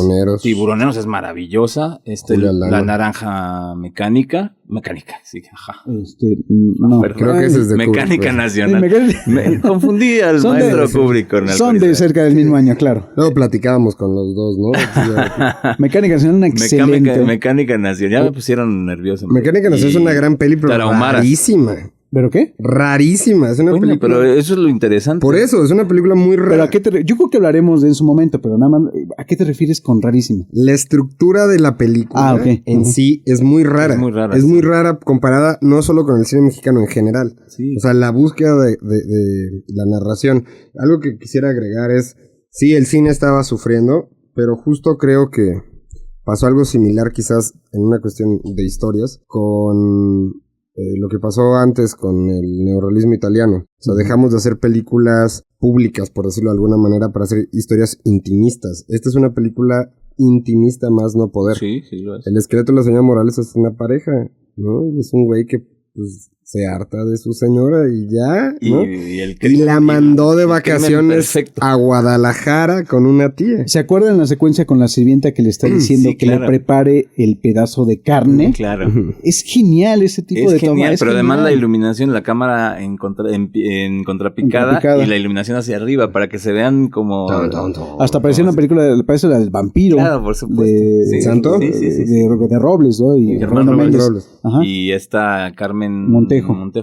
Tiburoneros es maravillosa. La Naranja Mecánica, sí, ajá. No, creo que ese es de Mecánica Kubrick, Nacional. Me confundí al maestro Kubrick con Alcoriza. Son de cerca del mismo año, claro. Luego platicábamos con los dos, ¿no? Mecánica Nacional, una excelente. Mecánica Nacional, ya me pusieron nervioso. Mecánica Nacional es una gran peli, pero rarísima. ¿Pero qué? Rarísima, es una película. Pero eso es lo interesante. Por eso, es una película muy rara. Pero yo creo que hablaremos de en su momento, pero nada más, ¿a qué te refieres con rarísima? La estructura de la película en sí es muy rara. Es muy rara comparada no solo con el cine mexicano en general. Sí. O sea, la búsqueda de la narración. Algo que quisiera agregar es, sí, el cine estaba sufriendo, pero justo creo que pasó algo similar quizás en una cuestión de historias con lo que pasó antes con el neorrealismo italiano. O sea, dejamos de hacer películas públicas, por decirlo de alguna manera, para hacer historias intimistas. Esta es una película intimista más no poder. Sí, lo es. El esqueleto de la señora Morales es una pareja, ¿no? Y es un güey que pues se harta de su señora y ya, ¿no? Y la mandó de vacaciones a Guadalajara con una tía. ¿Se acuerdan la secuencia con la sirvienta que le está diciendo que le prepare el pedazo de carne? Claro. Es genial ese tipo de toma. Pero además la iluminación, la cámara en contrapicada y la iluminación hacia arriba para que se vean como... Hasta parecía una película, parece la del vampiro. Claro, por supuesto. ¿De Santo? Sí. De Robles, ¿no? Y Fernando Méndez. Y esta Carmen Montejo.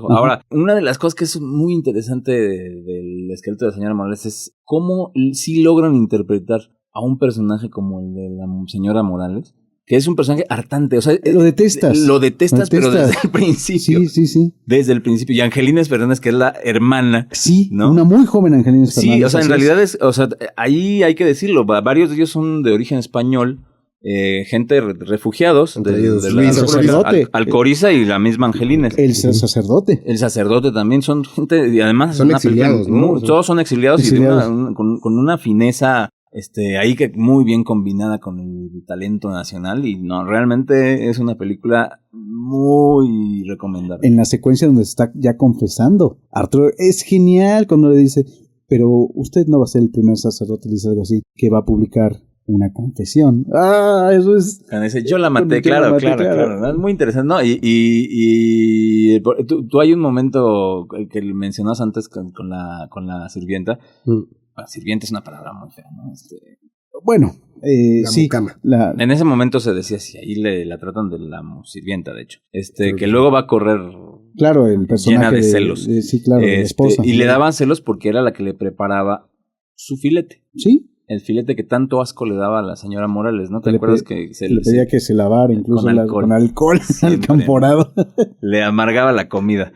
Ahora, una de las cosas que es muy interesante del esqueleto de la señora Morales es cómo sí logran interpretar a un personaje como el de la señora Morales, que es un personaje hartante, o sea, lo detestas. Lo detestas, pero desde el principio. Sí. Desde el principio. Y Angelina Fernández, que es la hermana. Sí, ¿no? Una muy joven Angelina Fernández. Sí, o sea, en realidad ahí hay que decirlo, varios de ellos son de origen español, gente refugiados de Alcoriza y la misma Angelina. El sacerdote. El sacerdote también son gente, y además son exiliados, ¿no? Todos son exiliados. Y con una fineza ahí que muy bien combinada con el talento nacional, y no, realmente es una película muy recomendable. En la secuencia donde está ya confesando, Arturo es genial cuando le dice, pero usted no va a ser el primer sacerdote, dice algo así, que va a publicar una confesión. Eso es... Cuando dice, yo la maté, claro. Es muy interesante, ¿no? Y tú hay un momento que mencionas antes con la sirvienta. La sirvienta es una palabra muy fea, ¿no? Bueno, sí. En ese momento se decía así, ahí la tratan de la sirvienta, de hecho. Que luego va a correr. Claro, el personaje llena de celos. Sí, claro, la esposa. Y le daban celos porque era la que le preparaba su filete. Sí. El filete que tanto asco le daba a la señora Morales, ¿no? ¿Te acuerdas que le pedía que se lavara incluso con alcohol camporado? Le amargaba la comida.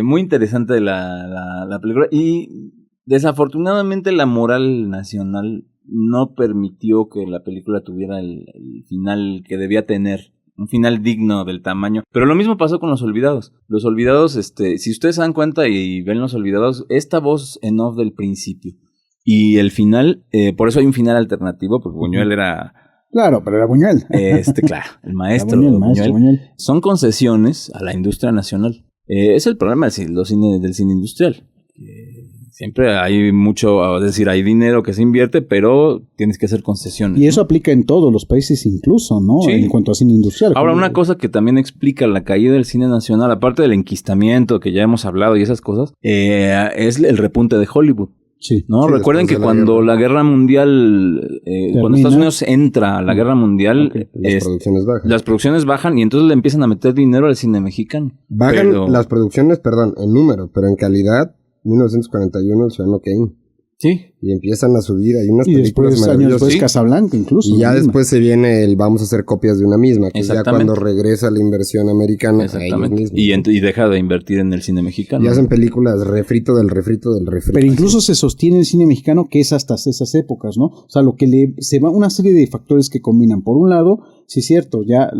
Muy interesante la película. Y desafortunadamente la moral nacional no permitió que la película tuviera el final que debía tener. Un final digno del tamaño. Pero lo mismo pasó con Los Olvidados. Los Olvidados, si ustedes se dan cuenta y ven Los Olvidados, esta voz en off del principio y el final, por eso hay un final alternativo, porque Buñuel era... Claro, pero era Buñuel. Claro, el maestro Buñuel. Son concesiones a la industria nacional. Es el problema del cine industrial. Siempre hay mucho, es decir, hay dinero que se invierte, pero tienes que hacer concesiones. Y eso aplica en todos los países incluso, ¿no? Sí. En cuanto a cine industrial. Ahora, una cosa que también explica la caída del cine nacional, aparte del enquistamiento que ya hemos hablado y esas cosas, es el repunte de Hollywood. Sí. ¿No? Sí, recuerden que cuando la guerra mundial, cuando Estados Unidos entra a la guerra mundial, las producciones bajan y entonces le empiezan a meter dinero al cine mexicano. Bajan las producciones, en número, pero en calidad, 1941, Ciudadano Kane. Sí. Y empiezan a subir, hay unas películas maravillosas. Años después Casablanca incluso. Y ya después se viene el vamos a hacer copias de una misma, que es ya cuando regresa la inversión americana. Exactamente. Y deja de invertir en el cine mexicano. Y hacen películas refrito del refrito. Pero incluso se sostiene el cine mexicano que es hasta esas épocas, ¿no? O sea, se va una serie de factores que combinan. Por un lado, sí es cierto, ya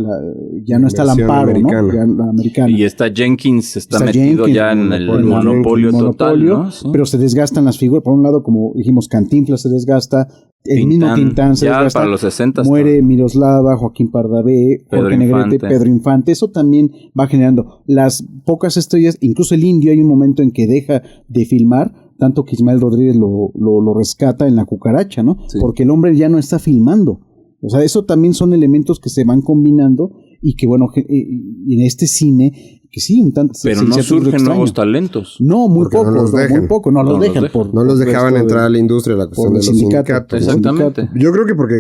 no está el amparo, americana. ¿No? Ya la americana. Y Jenkins está metido ya en el monopolio total, ¿no? Sí. Pero se desgastan las figuras. Por un lado, como dijimos, Cantinflas se desgasta, el mismo Tintán se desgasta. Para los 60 muere Miroslava, Joaquín Pardavé, Jorge Negrete, Pedro Infante. Eso también va generando las pocas estrellas. Incluso el Indio, hay un momento en que deja de filmar, tanto que Ismael Rodríguez lo rescata en La Cucaracha, ¿no? Sí. Porque el hombre ya no está filmando. O sea, eso también son elementos que se van combinando y que, bueno, en este cine, que sí, un tanto... Pero no surgen nuevos talentos. No, muy pocos, no los dejan. No los dejaban entrar a la industria, la cuestión de los sindicatos. Exactamente. Yo creo que porque,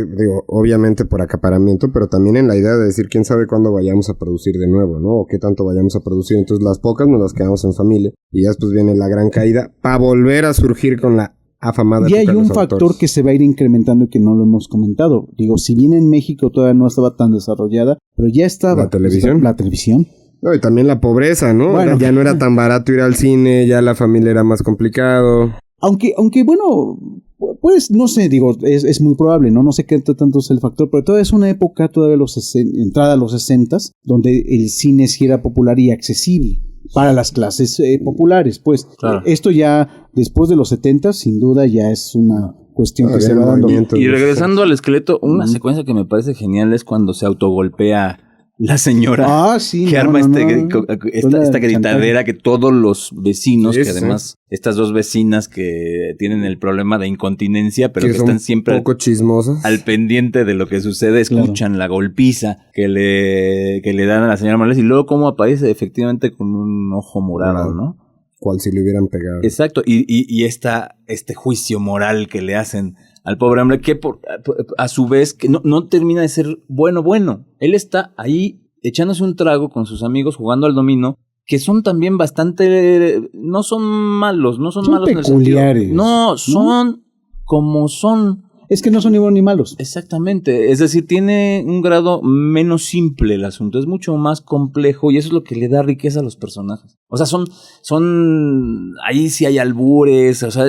obviamente por acaparamiento, pero también en la idea de decir quién sabe cuándo vayamos a producir de nuevo, ¿no? O qué tanto vayamos a producir. Entonces las pocas nos las quedamos en familia y ya después viene la gran caída para volver a surgir con la afamada. Y hay un factor que se va a ir incrementando y que no lo hemos comentado. Digo, si bien en México todavía no estaba tan desarrollada, pero ya estaba. ¿La televisión? La televisión. No, y también la pobreza, ¿no? Bueno, ya no era tan barato ir al cine, ya la familia era más complicado. Aunque bueno, pues no sé, digo, es muy probable, ¿no? No sé qué tanto es el factor, pero todavía es una época, entrada a los 60s, donde el cine sí era popular y accesible para las clases populares, pues. Claro. Esto ya, después de los 70s, sin duda ya es una cuestión que se va dando. Y regresando al esqueleto, una secuencia que me parece genial es cuando se autogolpea la señora que arma esta gritadera que todos los vecinos, que además estas dos vecinas que tienen el problema de incontinencia, pero que están siempre poco chismosas, al pendiente de lo que sucede, escuchan la golpiza que le dan a la señora Morales y luego cómo aparece efectivamente con un ojo morado, ¿no? Cual si le hubieran pegado. Exacto, y este juicio moral que le hacen al pobre hombre, que a su vez que no termina de ser bueno. Él está ahí echándose un trago con sus amigos, jugando al dominó, que son también bastante... No son malos, no son malos peculiares. En el sentido... No, son como son. Es que no son ni buenos ni malos. Exactamente, es decir, tiene un grado menos simple el asunto, es mucho más complejo y eso es lo que le da riqueza a los personajes. O sea, ahí sí hay albures, o sea,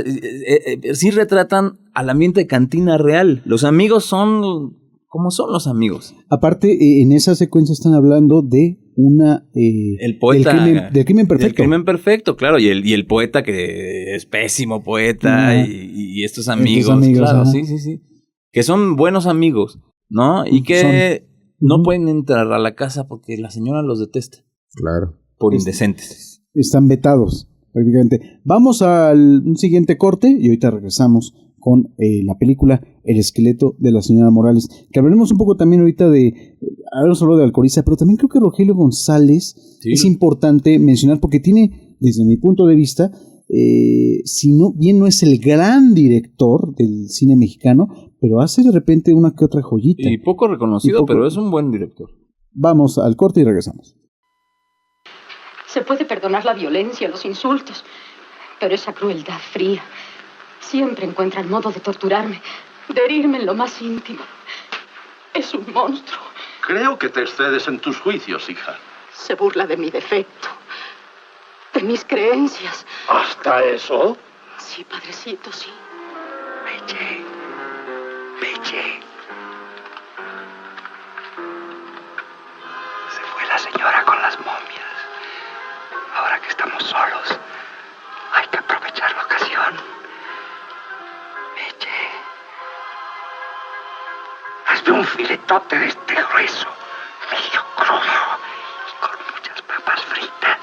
sí retratan al ambiente de cantina real. Los amigos son como son los amigos. Aparte, en esa secuencia están hablando de el poeta del crimen perfecto. Del crimen perfecto, claro, y el poeta que es pésimo poeta y estos amigos, claro, sí, que son buenos amigos, ¿no? Y que no pueden entrar a la casa porque la señora los detesta. Claro. Por indecentes. Están vetados, prácticamente. Vamos al siguiente corte y ahorita regresamos con la película El esqueleto de la señora Morales, que hablaremos un poco también ahorita hablaremos de Alcoriza, pero también creo que Rogelio González es importante mencionar porque tiene, desde mi punto de vista, si no bien no es el gran director del cine mexicano, pero hace de repente una que otra joyita. Y poco reconocido, pero es un buen director. Vamos al corte y regresamos. Se puede perdonar la violencia, los insultos, pero esa crueldad fría siempre encuentra el modo de torturarme, de herirme en lo más íntimo. Es un monstruo. Creo que te excedes en tus juicios, hija. Se burla de mi defecto, de mis creencias. ¿Hasta eso? Sí, padrecito, sí. Meche. Se fue la señora con las momias. Ahora que estamos solos, hay que aprovechar la ocasión. Meche. Hazme un filetote de este grueso, medio crudo y con muchas papas fritas.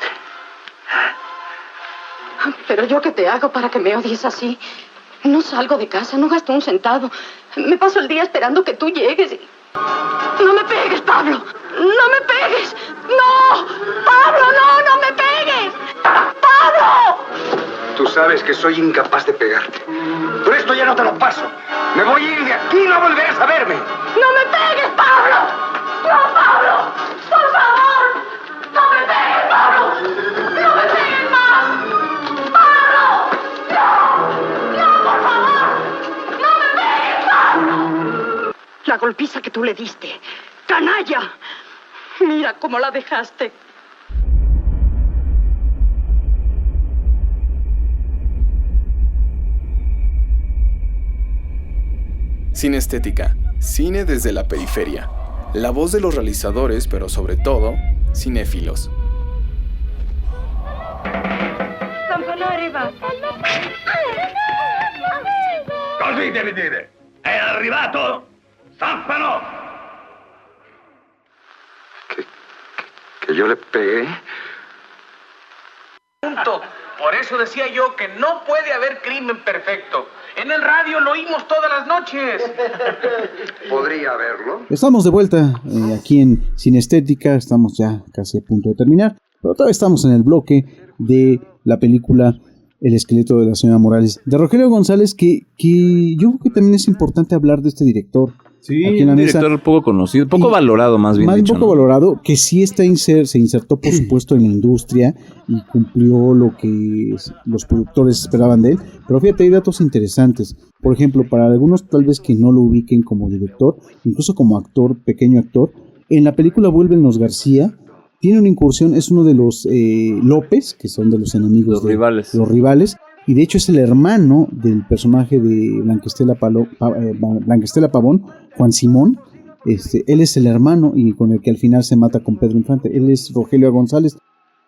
Pero yo qué te hago para que me odies así. No salgo de casa, no gasto un centavo. Me paso el día esperando que tú llegues. No me pegues, Pablo. No me pegues. No. Pablo, no me pegues. Pablo. Tú sabes que soy incapaz de pegarte. Por esto ya no te lo paso. Me voy a ir de aquí y no volverás a verme. No me pegues, Pablo. No, Pablo. Por favor. No me pegues, Pablo. No me pegues más. Pablo. No, por favor. No me pegues, Pablo. La golpiza que tú le diste. ¡Canalla! Mira cómo la dejaste. Cinestética, cine desde la periferia. La voz de los realizadores, pero sobre todo, cinéfilos. Campano arriva. Così devi dire. È arrivato Zampano. ¿Que yo le pegué? Punto. Por eso decía yo que no puede haber crimen perfecto. En el radio lo oímos todas las noches. ¿Podría haberlo? Estamos de vuelta aquí en Cinestética, estamos ya casi a punto de terminar, pero todavía estamos en el bloque de la película El esqueleto de la señora Morales, de Rogelio González, que yo creo que también es importante hablar de este director. Sí, un director poco conocido, poco valorado más bien dicho. Poco valorado, que sí se insertó por supuesto en la industria y cumplió lo que los productores esperaban de él, pero fíjate, hay datos interesantes. Por ejemplo, para algunos tal vez que no lo ubiquen como director, incluso como actor, pequeño actor, en la película Vuelven los García, tiene una incursión, es uno de los López, que son de los enemigos, los rivales, y de hecho es el hermano del personaje de Blanquestela Pavón, Juan Simón. Él es el hermano y con el que al final se mata con Pedro Infante. Él es Rogelio González,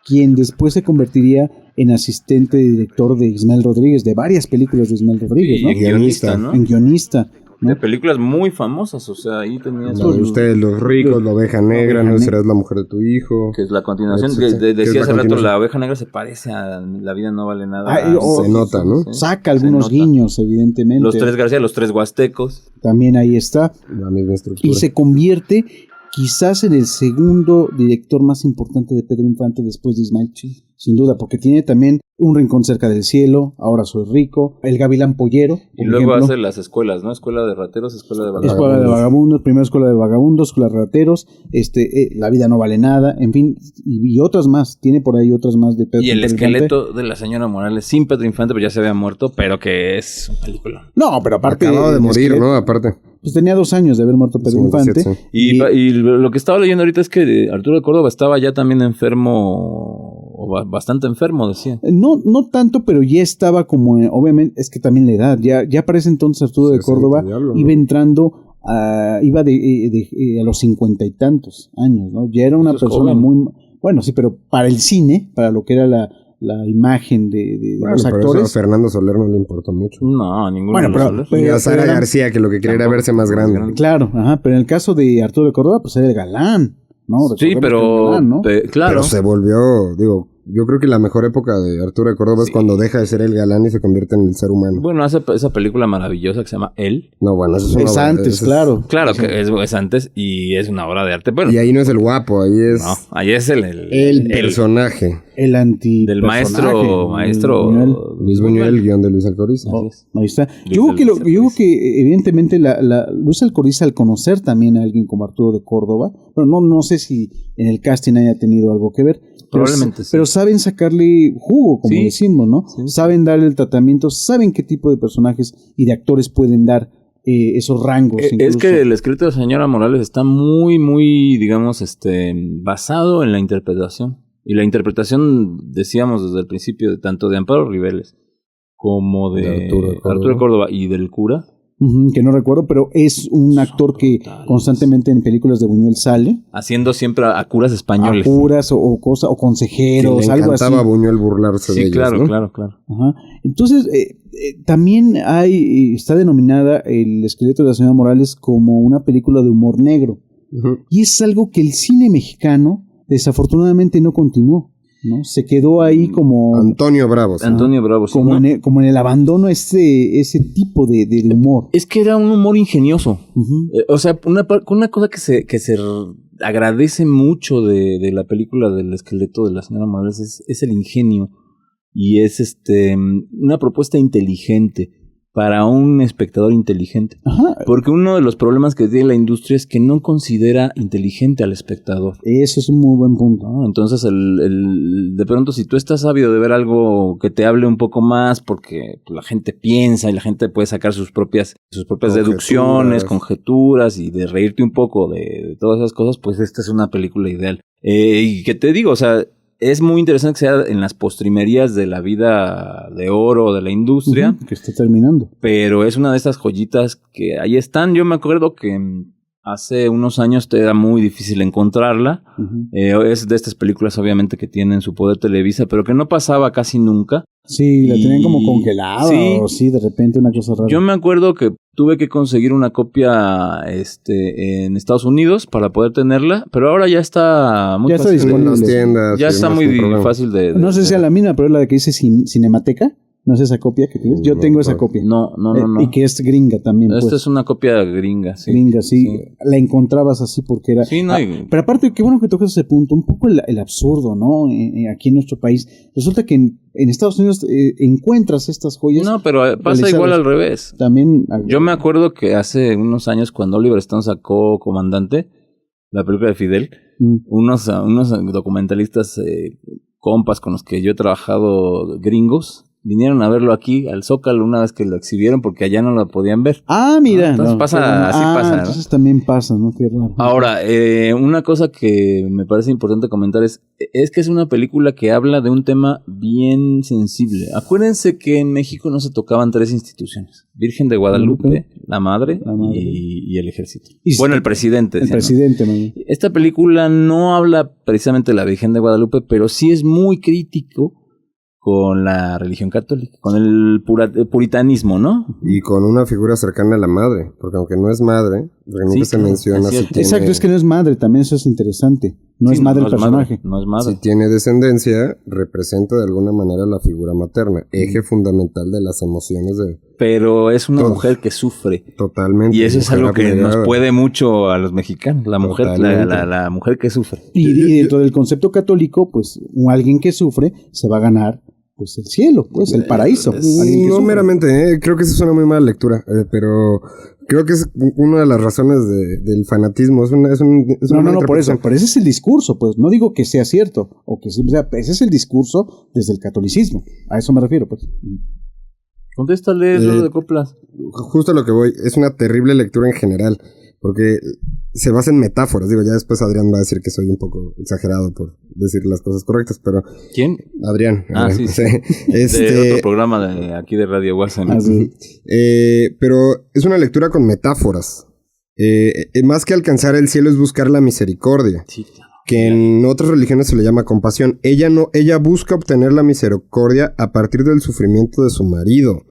quien después se convertiría en asistente de director de Ismael Rodríguez, de varias películas de Ismael Rodríguez, ¿no? En guionista, ¿no? En guionista, ¿no? De películas muy famosas, o sea, ahí tenías... Ustedes los ricos, la oveja negra, no serás la mujer de tu hijo. Que es la continuación, decía hace rato, la oveja negra se parece a La vida no vale nada. Se nota, ¿no? ¿Sí? Saca algunos guiños, evidentemente. Los tres García, los tres huastecos. También ahí está. La misma estructura. Y se convierte quizás en el segundo director más importante de Pedro Infante después de Ismael Chil, sin duda, porque tiene también Un rincón cerca del cielo, Ahora soy rico, El gavilán pollero. Y luego hace las escuelas, ¿no? Escuela de rateros, escuela de vagabundos. Escuela de vagabundos, primera escuela de vagabundos, escuela de rateros, La vida no vale nada, en fin, y otras más, tiene por ahí otras más de Pedro Y el Infante. esqueleto de la señora Morales sin Pedro Infante, pues ya se había muerto, pero que es una película. No, pero aparte... Acababa de morir, ¿no? Aparte. Pues tenía 2 años de haber muerto Pedro Infante. Sí. Y lo que estaba leyendo ahorita es que Arturo de Córdoba estaba ya también enfermo, o bastante enfermo, decía. No tanto, pero ya estaba como, obviamente, es que también la edad, ya para ese entonces Arturo de Córdoba iba entrando, iba a los 50 y tantos años, ¿no? Ya era una persona muy, bueno, sí, pero para el cine, para lo que era la imagen de los actores. Pero eso a Fernando Soler no le importó mucho. No, a ninguno. Bueno, y a Sara García, que lo que quería era verse más grande. Claro, pero en el caso de Arturo de Córdoba, pues era el galán, ¿no? Sí, pero galán, ¿no? Claro. Pero se volvió, yo creo que la mejor época de Arturo de Córdoba es cuando deja de ser el galán y se convierte en el ser humano. Bueno, hace esa película maravillosa que se llama Él. No, bueno, eso es antes, claro. Claro que es antes y es una obra de arte. Bueno, y ahí no es el guapo, ahí es... No, ahí es el personaje. El anti del maestro Luis Buñuel, el guión de Luis Alcoriza. Ahí está. Yo creo que evidentemente Luis Alcoriza, al conocer también a alguien como Arturo de Córdoba, bueno, no sé si en el casting haya tenido algo que ver, probablemente sí. Pero saben sacarle jugo, como decimos, ¿no? Sí. Saben darle el tratamiento, saben qué tipo de personajes y de actores pueden dar esos rangos. Es que el escrito de la señora Morales está muy, muy, digamos, basado en la interpretación. Y la interpretación, decíamos desde el principio, tanto de Amparo Ribeles como de Arturo de Córdoba y del cura. Que no recuerdo, pero es un actor que constantemente en películas de Buñuel sale. Haciendo siempre a curas españoles. A curas o consejeros, algo así. Le encantaba a Buñuel burlarse de ellos, claro, ¿no? claro. Ajá. Entonces, también está denominada El esqueleto de la señora Morales como una película de humor negro. Y es algo que el cine mexicano desafortunadamente no continuó, ¿no? Se quedó ahí como... Antonio Bravo. Sí. Antonio Bravo, sí. Como, ¿no? como en el abandono ese tipo de humor. Es que era un humor ingenioso. O sea, una cosa que se agradece mucho de la película del esqueleto de la señora Morales es el ingenio. Y es una propuesta inteligente para un espectador inteligente. Ajá. Porque uno de los problemas que tiene la industria es que no considera inteligente al espectador. Eso es un muy buen punto. ¿No? Entonces, de pronto, si tú estás ávido de ver algo que te hable un poco más, porque la gente piensa y la gente puede sacar sus propias deducciones, conjeturas, y de reírte un poco de todas esas cosas, pues esta es una película ideal. Y que te digo, o sea, es muy interesante que sea en las postrimerías de la vida de oro de la industria. Que está terminando. Pero es una de estas joyitas que ahí están. Yo me acuerdo que hace unos años te era muy difícil encontrarla. Es de estas películas obviamente que tienen su poder Televisa, pero que no pasaba casi nunca. Sí, la tenían como congelada o sí, de repente una cosa rara. Yo me acuerdo que tuve que conseguir una copia en Estados Unidos para poder tenerla, pero ahora ya está muy fácil. Está disponible en las tiendas. Ya está muy fácil de... No sé si sea la misma, pero es la de que dice Cinemateca. ¿No es esa copia que tienes? Yo tengo esa copia. No. Y que es gringa también. Esta es una copia gringa, sí. Gringa, sí. La encontrabas así porque era... Sí, no pero aparte, qué bueno que tocas ese punto. Un poco el absurdo, ¿no? Aquí en nuestro país. Resulta que en Estados Unidos encuentras estas joyas. No, pero pasa igual al revés. También... Yo me acuerdo que hace unos años, cuando Oliver Stone sacó Comandante, la película de Fidel, unos documentalistas compas con los que yo he trabajado, gringos, vinieron a verlo aquí al Zócalo una vez que lo exhibieron porque allá no lo podían ver. Ah, mira. Entonces pasa. Entonces también pasa, ¿no? Qué raro. Ahora, una cosa que me parece importante comentar es que es una película que habla de un tema bien sensible. Acuérdense que en México no se tocaban 3 instituciones: Virgen de Guadalupe, la Madre. Y el Ejército. El presidente. El presidente, ¿no? Esta película no habla precisamente de la Virgen de Guadalupe, pero sí es muy crítico con la religión católica, con el puritanismo, ¿no? Y con una figura cercana a la madre, porque aunque no es madre, nunca se menciona si tiene... Exacto, es que no es madre, también eso es interesante. No es madre el personaje. No es madre. Si tiene descendencia, representa de alguna manera la figura materna, eje fundamental de las emociones pero es una mujer que sufre. Totalmente. Y eso es algo que nos puede mucho a los mexicanos, la mujer, la mujer que sufre. Y dentro del concepto católico, pues alguien que sufre se va a ganar pues el cielo, pues el paraíso. No meramente, creo que eso es una muy mala lectura, pero creo que es una de las razones del fanatismo. No, por eso, pero ese es el discurso, pues no digo que sea cierto, o que sí, o sea, ese es el discurso desde el catolicismo, a eso me refiero, pues. Contéstale eso de coplas. Justo a lo que voy, es una terrible lectura en general, porque se basa en metáforas. Digo, ya después Adrián va a decir que soy un poco exagerado por decir las cosas correctas, pero... ¿Quién? Adrián. Sí. De otro programa de aquí de Radio WhatsApp. Pero es una lectura con metáforas. Más que alcanzar el cielo es buscar la misericordia. Sí, claro. Que en otras religiones se le llama compasión. Ella busca obtener la misericordia a partir del sufrimiento de su marido,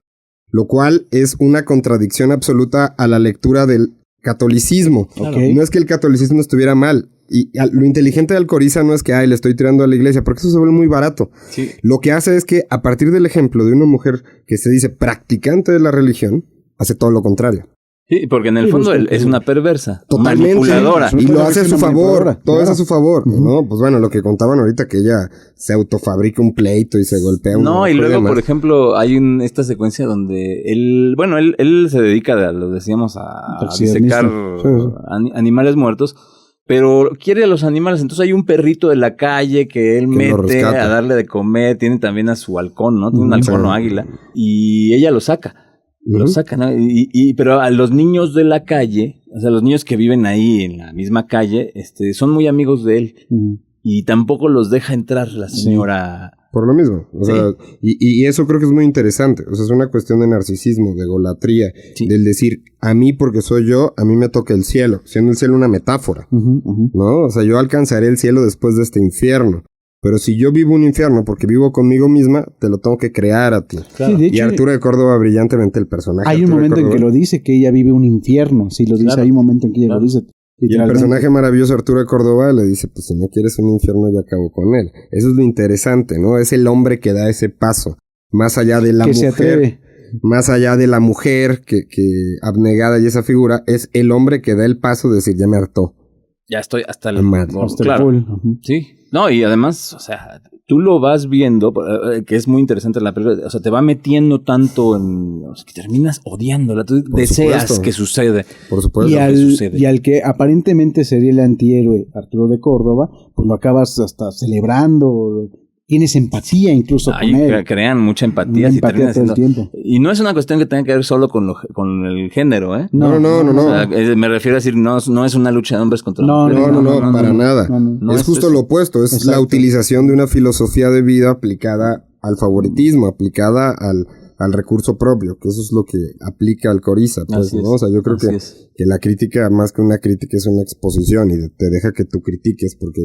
lo cual es una contradicción absoluta a la lectura del catolicismo. Okay. No es que el catolicismo estuviera mal, y lo inteligente de Alcoriza no es que le estoy tirando a la iglesia, porque eso se vuelve muy barato. Sí. Lo que hace es que a partir del ejemplo de una mujer que se dice practicante de la religión, hace todo lo contrario. Sí, porque en el fondo es una perversa, totalmente, manipuladora. Y lo hace a su favor, todo es a su favor, ¿no? Pues bueno, lo que contaban ahorita, que ella se autofabrica un pleito y se golpea un... No, y luego, por ejemplo, hay esta secuencia donde él se dedica, lo decíamos, a disecar animales muertos, pero quiere a los animales. Entonces hay un perrito de la calle que él mete a darle de comer, tiene también a su halcón, ¿no? Tiene un halcón o águila, y ella lo saca. Lo sacan, ¿no? Pero a los niños de la calle, o sea, los niños que viven ahí en la misma calle, son muy amigos de él. Y tampoco los deja entrar la señora. Por lo mismo. O sea, y eso creo que es muy interesante. O sea, es una cuestión de narcisismo, de egolatría, del decir, a mí porque soy yo, a mí me toca el cielo, siendo el cielo una metáfora. ¿No? O sea, yo alcanzaré el cielo después de este infierno. Pero si yo vivo un infierno porque vivo conmigo misma, te lo tengo que crear a ti. Claro. Sí, de hecho, y Arturo de Córdoba, brillantemente el personaje. Hay un momento en que lo dice, que ella vive un infierno. Sí, lo dice, hay un momento en que ella lo dice. Y el personaje maravilloso Arturo de Córdoba le dice, pues si no quieres un infierno, ya acabo con él. Eso es lo interesante, ¿no? Es el hombre que da ese paso. Más allá de la mujer. Se atreve. Más allá de la mujer que abnegada y esa figura, es el hombre que da el paso de decir, ya me hartó. Ya estoy hasta el full. Sí. No, y además, o sea, tú lo vas viendo, que es muy interesante la película, o sea, te va metiendo tanto o sea, que terminas odiándola, tú deseas que suceda. Por supuesto. Y al que aparentemente sería el antihéroe Arturo de Córdoba, pues lo acabas hasta celebrando. Tienes empatía incluso con él. Crean mucha empatía. Todo el tiempo. Y no es una cuestión que tenga que ver solo con el género, ¿eh? No. O sea, me refiero a decir, no es una lucha de hombres contra mujeres. No, para nada. No es justo lo opuesto. Es la utilización de una filosofía de vida aplicada al favoritismo, aplicada al recurso propio, que eso es lo que aplica Alcoriza, pues, ¿no? O sea, yo creo que la crítica, más que una crítica, es una exposición y te deja que tú critiques, porque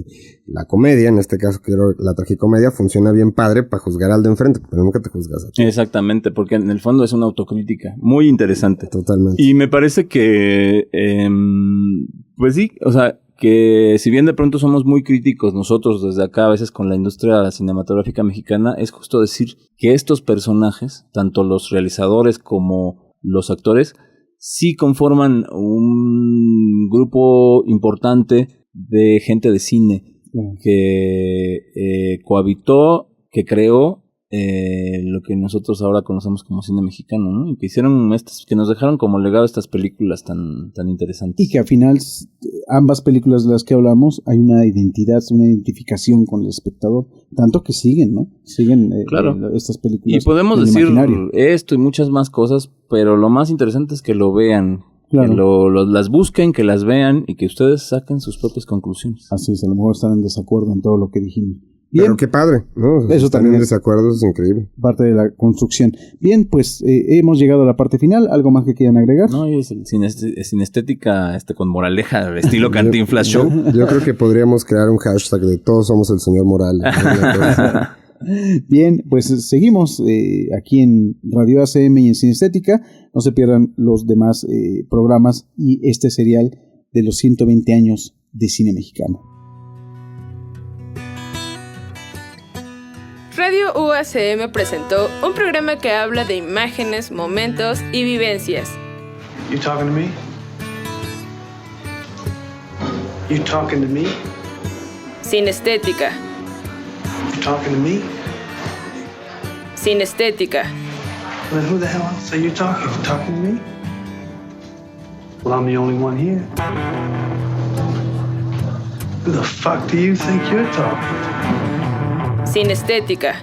la comedia, en este caso creo la tragicomedia, funciona bien padre para juzgar al de enfrente, pero nunca te juzgas a ti. Exactamente, porque en el fondo es una autocrítica muy interesante. Totalmente. Y me parece que, pues sí, o sea, que si bien de pronto somos muy críticos nosotros desde acá a veces con la industria cinematográfica mexicana, es justo decir que estos personajes, tanto los realizadores como los actores, sí conforman un grupo importante de gente de cine que cohabitó, que creó lo que nosotros ahora conocemos como cine mexicano, ¿no? Y que hicieron que nos dejaron como legado estas películas tan interesantes. Y que al final, ambas películas de las que hablamos, hay una identidad, una identificación con el espectador, tanto que siguen, ¿no? Siguen estas películas. Y podemos decir esto y muchas más cosas, pero lo más interesante es que lo vean. Claro. Que las busquen, que las vean y que ustedes saquen sus propias conclusiones. Así es, a lo mejor están en desacuerdo en todo lo que dijimos. Bien. Pero qué padre, ¿no? Eso también en desacuerdo, es increíble. Parte de la construcción. Bien, pues hemos llegado a la parte final. ¿Algo más que quieran agregar? No, es sin estética, con moraleja, estilo Cantinflas Show. Yo creo que podríamos crear un hashtag de todos somos el señor Morales. Bien, pues seguimos aquí en Radio ACM y en Cinestética. No se pierdan los demás programas y este serial de los 120 años de cine mexicano. Radio UACM presentó un programa que habla de imágenes, momentos y vivencias. You talking to me? You talking to me? Sinestética. You talking to me? Sinestética. Well, then who the hell else are you talking? You talking to me? Well, I'm the only one here. Who the fuck do you think you're talking to? Sinestética.